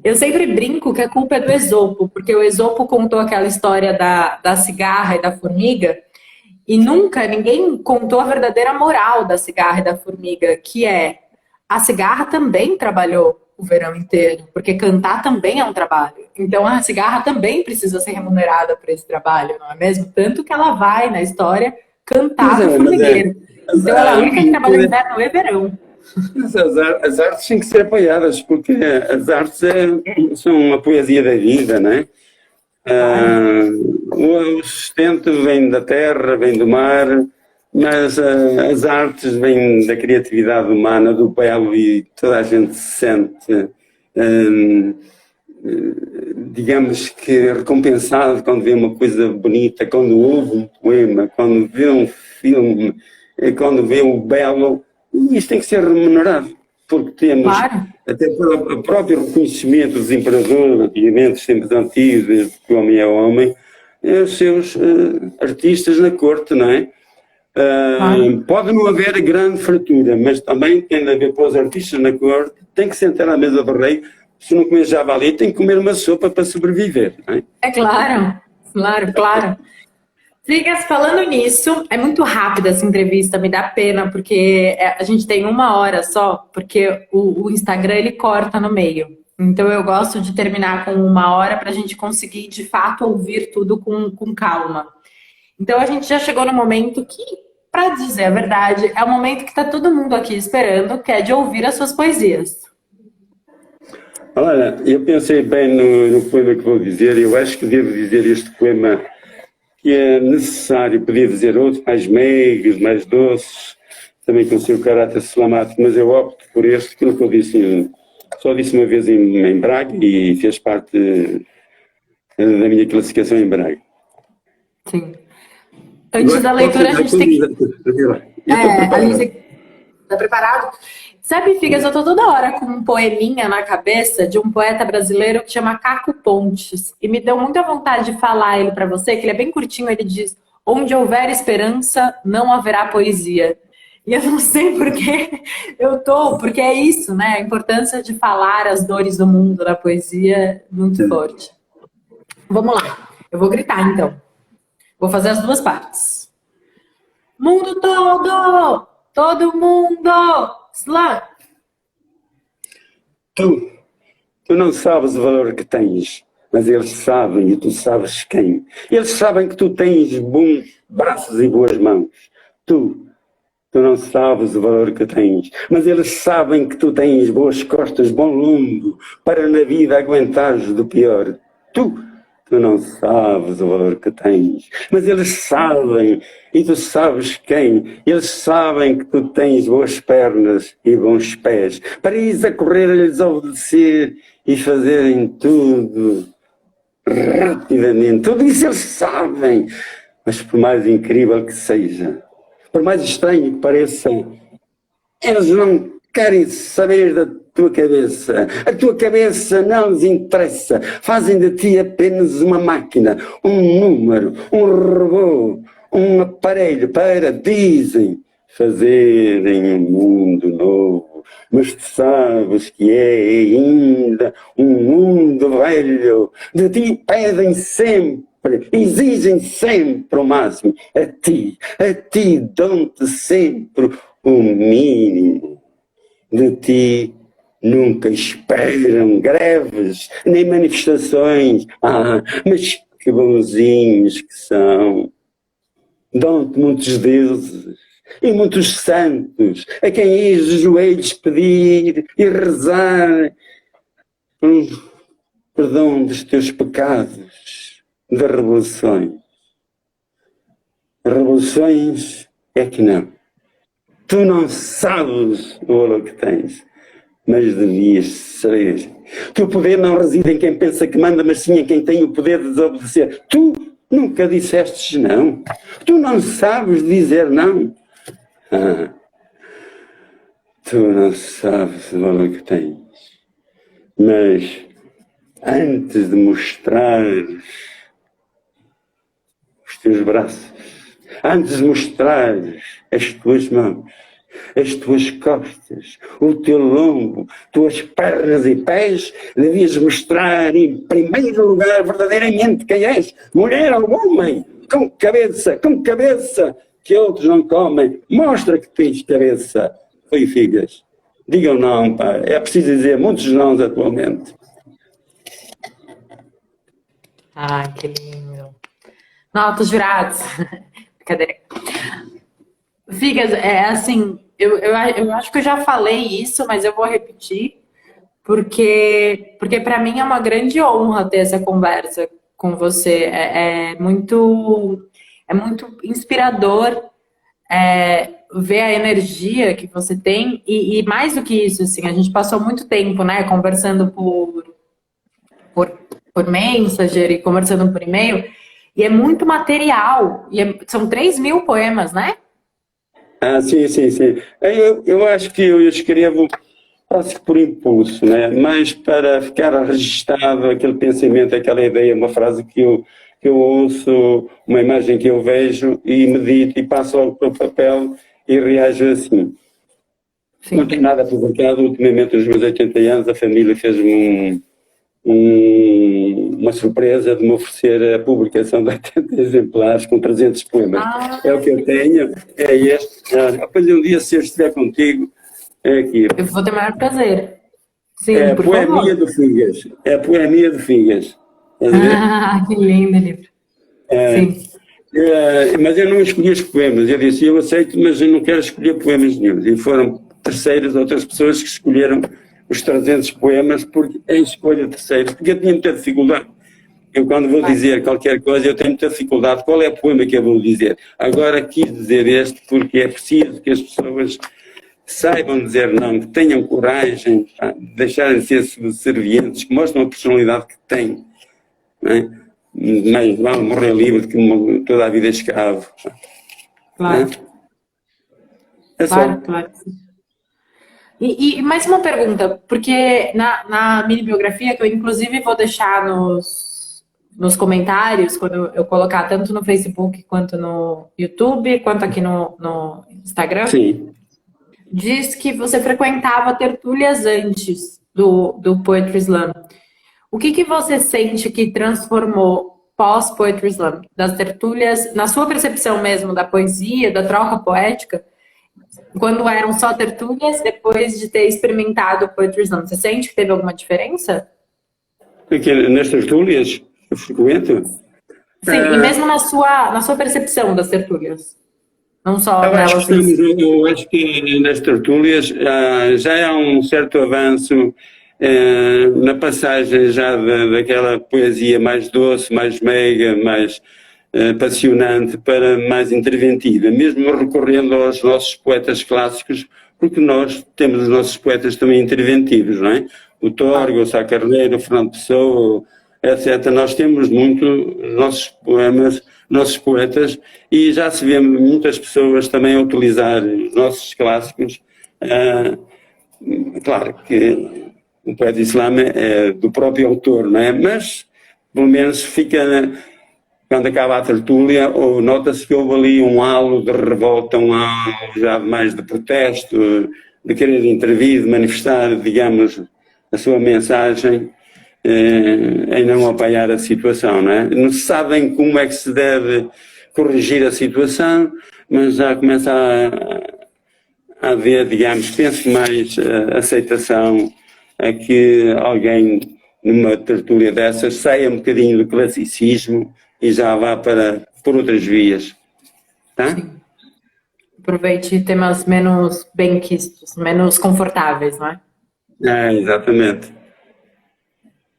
Eu sempre brinco que a culpa é do Esopo, porque o Esopo contou aquela história da cigarra e da formiga, e nunca ninguém contou a verdadeira moral da cigarra e da formiga, que é: a cigarra também trabalhou o verão inteiro, porque cantar também é um trabalho. Então a cigarra também precisa ser remunerada por esse trabalho, não é mesmo? Tanto que ela vai na história cantar no formigueiro. Então ela é a única que trabalha inverno e verão. Mas as artes têm que ser apoiadas, porque as artes são a poesia da vida, não é? O sustento vem da terra, vem do mar, mas as artes vêm da criatividade humana, do belo, e toda a gente se sente, digamos que recompensado quando vê uma coisa bonita, quando ouve um poema, quando vê um filme, quando vê o belo. E isto tem que ser remunerado, porque temos, Claro. até pelo próprio reconhecimento dos imperadores, obviamente, dos tempos antigos, desde que o homem é homem, os seus artistas na corte, não é? Pode não haver grande fartura, mas também tem de haver para os artistas na corte, tem que sentar à mesa do rei, se não comer javali, tem que comer uma sopa para sobreviver, não é? É claro, claro, claro. Figas, falando nisso, é muito rápida essa entrevista, me dá pena, porque a gente tem 1 hora só, porque o Instagram ele corta no meio. Então eu gosto de terminar com 1 hora para a gente conseguir de fato ouvir tudo com calma. Então a gente já chegou no momento que, para dizer a verdade, é o momento que está todo mundo aqui esperando, que é de ouvir as suas poesias. Olha, eu pensei bem no poema que vou dizer, eu acho que devo dizer este poema que é necessário, podia dizer outros mais meigos, mais doces, também com o seu caráter selamático, mas eu opto por este, que eu disse, só disse uma vez em Braga e fez parte da minha classificação em Braga. Sim. Antes da leitura, a gente tem que. A gente tá preparado? Sabe, Figas, eu tô toda hora com um poeminha na cabeça de um poeta brasileiro que chama Caco Pontes. E me deu muita vontade de falar ele para você, que ele é bem curtinho, ele diz: onde houver esperança, não haverá poesia. E eu não sei porque porque é isso, né? A importância de falar as dores do mundo na poesia é muito forte. Vamos lá, eu vou gritar então. Vou fazer as duas partes. Mundo todo! Todo mundo! Slam! Tu não sabes o valor que tens, mas eles sabem e tu sabes quem. Eles sabem que tu tens bons braços e boas mãos. Tu não sabes o valor que tens, mas eles sabem que tu tens boas costas, bom lombo, para na vida aguentares do pior. Tu não sabes o valor que tens, mas eles sabem, e tu sabes quem. Eles sabem que tu tens boas pernas e bons pés, para ires a correr a lhes obedecer e fazerem tudo rapidamente. Tudo isso eles sabem, mas por mais incrível que seja, por mais estranho que pareça, eles não querem saber da tua cabeça. A tua cabeça não lhes interessa. Fazem de ti apenas uma máquina, um número, um robô, um aparelho para, dizem, fazerem um mundo novo. Mas tu sabes que é ainda um mundo velho. De ti pedem sempre, exigem sempre o máximo. A ti dão-te sempre o mínimo. De ti nunca esperam greves, nem manifestações. Mas que bonzinhos que são. Dão-te muitos deuses e muitos santos, a quem ires de joelhos pedir e rezar perdão dos teus pecados, das revoluções. Revoluções é que não. Tu não sabes o valor que tens, mas devias saber que o poder não reside em quem pensa que manda, mas sim em quem tem o poder de desobedecer. Tu nunca dissestes não. Tu não sabes dizer não. Tu não sabes o valor que tens, mas antes de mostrares os teus braços, antes de mostrares as tuas mãos, as tuas costas, o teu lombo, tuas pernas e pés, devias mostrar em primeiro lugar verdadeiramente quem és, mulher ou homem, com cabeça, que outros não comem. Mostra que tens cabeça. Foi, Figas. Digam não, pá. É preciso dizer muitos nãos atualmente. Ai, que lindo. Notos jurados. Cadê? Figas, é assim, eu acho que eu já falei isso, mas eu vou repetir, porque para mim é uma grande honra ter essa conversa com você. É muito inspirador ver a energia que você tem e mais do que isso, assim, a gente passou muito tempo, né, conversando por, por Messenger e conversando por e-mail, e é muito material, são 3.000 poemas, né? Ah, sim, sim, sim. Eu acho que eu escrevo quase que por impulso, né? Mas para ficar registado aquele pensamento, aquela ideia, uma frase que eu ouço, uma imagem que eu vejo e medito e passo logo para o papel e reajo assim. Não Sim. tenho nada publicado. Ultimamente, nos meus 80 anos, a família fez-me uma surpresa de me oferecer a publicação de 80 exemplares com 300 poemas. Ah, É o que eu tenho, é este. Depois um dia, se eu estiver contigo, é aqui. eu vou ter o maior prazer. É Sim, a por poemia favor. do Figas. É a poemia do Figas. Estás a ver? Ah, que lindo livro. Sim. Mas eu não escolhi os poemas. Eu disse, eu aceito, mas eu não quero escolher poemas nenhum. E foram terceiras outras pessoas que escolheram os 300 poemas porque é escolha de terceiros. Porque eu tinha muita dificuldade. Eu, quando vou Vai. dizer qualquer coisa, eu tenho muita dificuldade. Qual é o poema que eu vou dizer? Agora quis dizer este porque é preciso que as pessoas saibam dizer não, que tenham coragem, de deixarem de ser subservientes, que mostrem a personalidade que têm. Não é? Mais vale morrer livre do que toda a vida escravo. Não é? Claro, É claro, só. claro. E mais uma pergunta, porque na mini biografia, que eu inclusive vou deixar nos comentários, quando eu colocar tanto no Facebook quanto no YouTube, quanto aqui no Instagram, Sim. diz que você frequentava tertúlias antes do Poetry Slam. O que você sente que transformou pós-Poetry Slam? Das tertúlias, na sua percepção mesmo da poesia, da troca poética, quando eram só tertúlias, depois de ter experimentado o Poetry Slam? Você sente que teve alguma diferença? Aqui, nestas tertúlias eu frequento, Sim, e mesmo na sua percepção das tertúlias, não só eu acho que nelas em si. eu acho que nas tertúlias já há um certo avanço na passagem já daquela poesia mais doce, mais meiga, mais passionante para mais interventiva, mesmo recorrendo aos nossos poetas clássicos, porque nós temos os nossos poetas também interventivos, não é? O Torga, o Sá Carneiro, o Fernando Pessoa, etc. Nós temos muito os nossos poemas, nossos poetas, e já se vê muitas pessoas também a utilizar os nossos clássicos. Claro que o poeta islâmico é do próprio autor, não é? Mas, pelo menos, fica, quando acaba a tertúlia, ou nota-se que houve ali um halo de revolta, um halo já mais de protesto, de querer intervir, de manifestar, digamos, a sua mensagem em não apoiar a situação, não é? Não se sabem como é que se deve corrigir a situação, mas já começa a haver, digamos, penso mais aceitação a que alguém numa tertúlia dessas saia um bocadinho do classicismo e já vá por outras vias, tá? Sim. Aproveite temas menos benquistos, menos confortáveis, não é? Exatamente.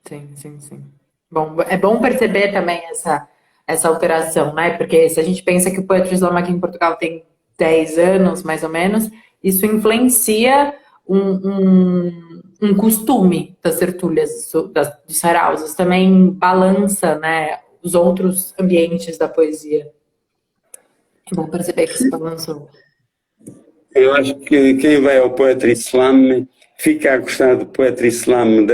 Sim, sim, sim. Bom, é bom perceber também essa alteração, né? Porque se a gente pensa que o Poetry Slam aqui em Portugal tem 10 anos, mais ou menos, isso influencia um costume das tertúlias, dos saraus. Isso também balança, né, os outros ambientes da poesia. É bom perceber que isso balançou. Eu acho que quem vai ao Poetry Slam fica a gostar do Poetry Slam,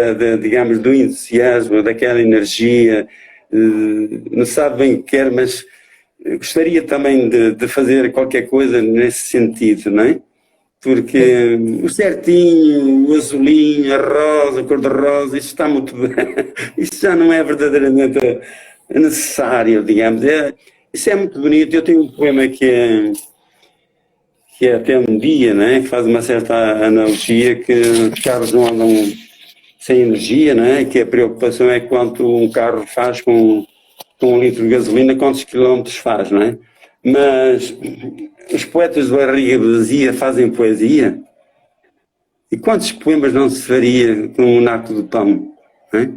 digamos, do entusiasmo, daquela energia, não sabe bem o que quer, mas gostaria também de fazer qualquer coisa nesse sentido, não é? Porque o certinho, o azulinho, a rosa, a cor-de-rosa, isso está muito bem. Isso já não é verdadeiramente necessário, digamos. Isso é muito bonito. Eu tenho um poema que é até um dia, né, que faz uma certa analogia que os carros não andam sem energia, né, que a preocupação é quanto um carro faz com 1 litro de gasolina, quantos quilómetros faz, não é? Mas os poetas de barriga vazia fazem poesia? E quantos poemas não se faria com o naco do pão? Não é?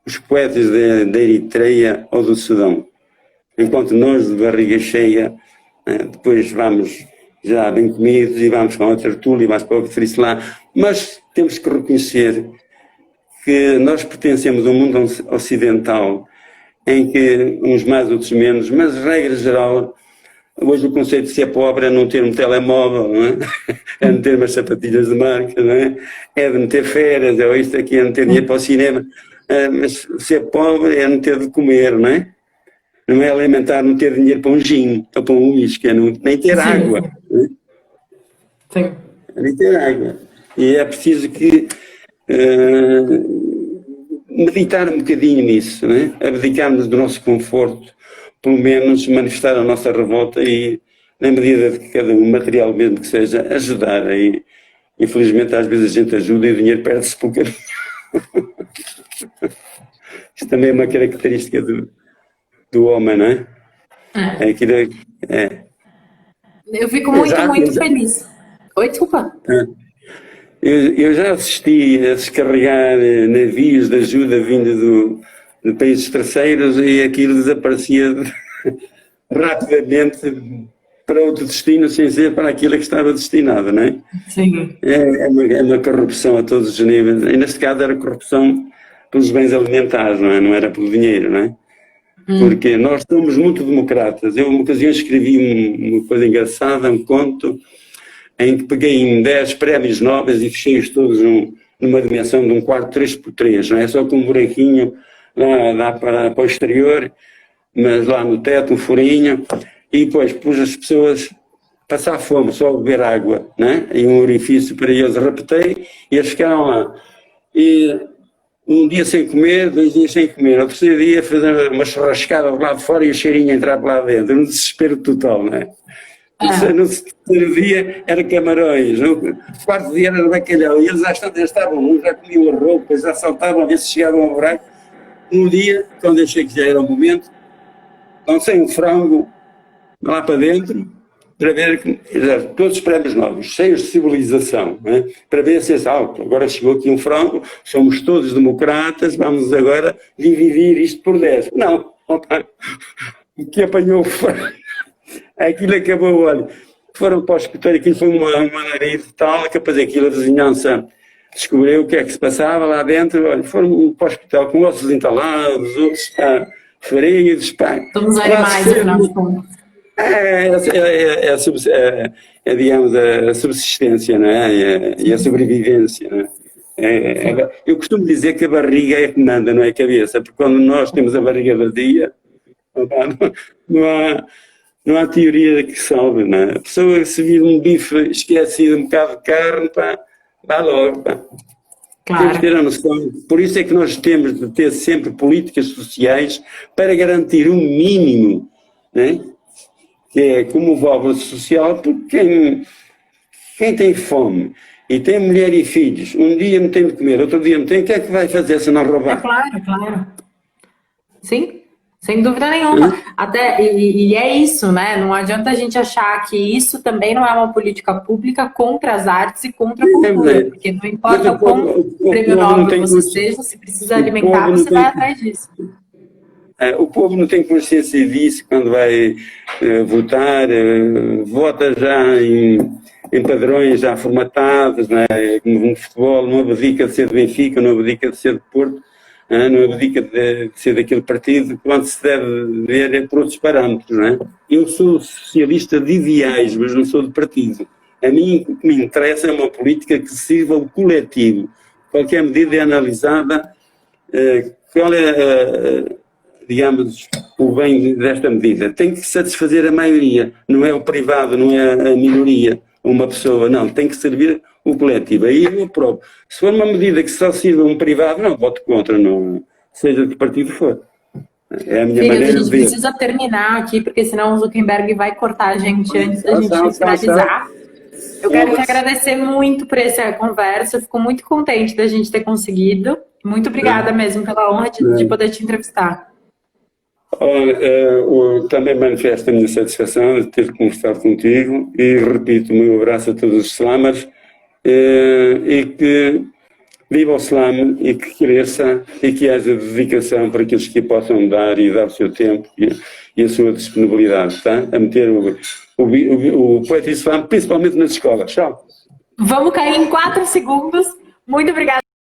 Os poetas da Eritreia ou do Sudão. Enquanto nós, de barriga cheia, depois vamos já bem comidos e vamos para uma tertúlia e mais para o que lá. Mas temos que reconhecer que nós pertencemos a um mundo ocidental em que uns mais, outros menos, mas regra geral, hoje o conceito de ser pobre é não ter um telemóvel, não é? É não ter umas sapatilhas de marca, não é? É de não ter férias, é isto aqui, é não ter dinheiro para o cinema. Mas ser pobre é não ter de comer, não é? Não é alimentar, não ter dinheiro para um gin, ou para um uísque, é nem ter água. Sim. Nem ter água. E é preciso que meditar um bocadinho nisso, né? Abdicarmos do nosso conforto, pelo menos manifestar a nossa revolta e, na medida de que cada um, material mesmo que seja, ajudar. E, infelizmente, às vezes a gente ajuda e o dinheiro perde-se por caminho. Isto também é uma característica do homem, não é? É aquilo, Eu fico muito feliz. Oi, desculpa. Eu já assisti a descarregar navios de ajuda vinda de países terceiros e aquilo desaparecia rapidamente para outro destino sem ser para aquilo que estava destinado, não é? Sim. É uma corrupção a todos os níveis. E neste caso era corrupção pelos bens alimentares, não é? Não era pelo dinheiro, não é? Porque nós somos muito democratas. Eu, uma ocasião, escrevi uma coisa engraçada, um conto, em que peguei em 10 prémios nobres e fechei-os todos numa dimensão de um quarto 3x3, não é? Só com um buraquinho lá para o exterior, mas lá no teto, um furinho, e depois pus as pessoas passar fome, só beber água, né? E um orifício para eles, repetei, e eles ficaram lá. E um dia sem comer, 2 dias sem comer, ao terceiro dia fazer uma churrascada lá de fora e o cheirinho entrar para lá dentro, um desespero total, não é? No terceiro dia era camarões, no quarto dia era bacalhau, e eles já estavam, já comiam a roupa, já saltavam a ver se chegavam ao buraco. Um dia, quando achei que já era o momento, lancei um frango lá para dentro, para ver que todos os prémios novos, cheios de civilização, né? Para ver se agora chegou aqui um frango, somos todos democratas, vamos agora dividir isto por 10. Não, opa, o que apanhou o frango, aquilo acabou, olha, foram para o escritório, aquilo foi uma nariz tal, que depois aquilo a vizinhança descobriu o que é que se passava lá dentro, olha, foram para o hospital com ossos entalados, outros feridos, pá. Somos animais, afinal de contas. Digamos, a subsistência, não é? E a sobrevivência, não é? Eu costumo dizer que a barriga é que manda, não é a cabeça, porque quando nós temos a barriga vazia, não há teoria que salve, não é? A pessoa que se vir um bife esquecido, um bocado de carne, pá, vá logo, pá. Claro. Temos que ter a noção. Por isso é que nós temos de ter sempre políticas sociais para garantir um mínimo, né? Que é como o válvula social, porque quem tem fome e tem mulher e filhos, um dia não tem de comer, outro dia não tem, o que é que vai fazer se não roubar? Claro. Sim, sem dúvida nenhuma. Até, e é isso, né? Não adianta a gente achar que isso também não é uma política pública contra as artes e contra a cultura, porque não importa o quão prêmio Nobel você seja, se precisa alimentar, você vai atrás disso. O povo não tem consciência disso quando vai votar, vota já em padrões já formatados, né? Como no futebol, não abdica de ser de Benfica, não abdica de ser de Porto, não abdica de ser daquele partido, quando se deve ver é por outros parâmetros. Né? Eu sou socialista de ideais, mas não sou de partido. A mim o que me interessa é uma política que sirva o coletivo. Qualquer medida é analisada, qual é digamos, o bem desta medida. Tem que satisfazer a maioria, não é o privado, não é a minoria, uma pessoa, não, tem que servir o coletivo. Aí eu aprovo. Se for uma medida que só sirva um privado, não, voto contra, não, seja de que partido for. É a minha maneira de ver. A gente precisa terminar aqui, porque senão o Zuckerberg vai cortar a gente antes da gente finalizar. Eu quero te agradecer muito por essa conversa, eu fico muito contente da gente ter conseguido. Muito obrigada mesmo pela honra de poder te entrevistar. Também manifesto a minha satisfação de ter conversado contigo e repito o meu abraço a todos os slammers e que viva o slam e que cresça e que haja dedicação para aqueles que possam dar e dar o seu tempo e a sua disponibilidade, tá? A meter o Poetry Slam, principalmente nas escolas. Tchau. Vamos cair em 4 segundos. Muito obrigada.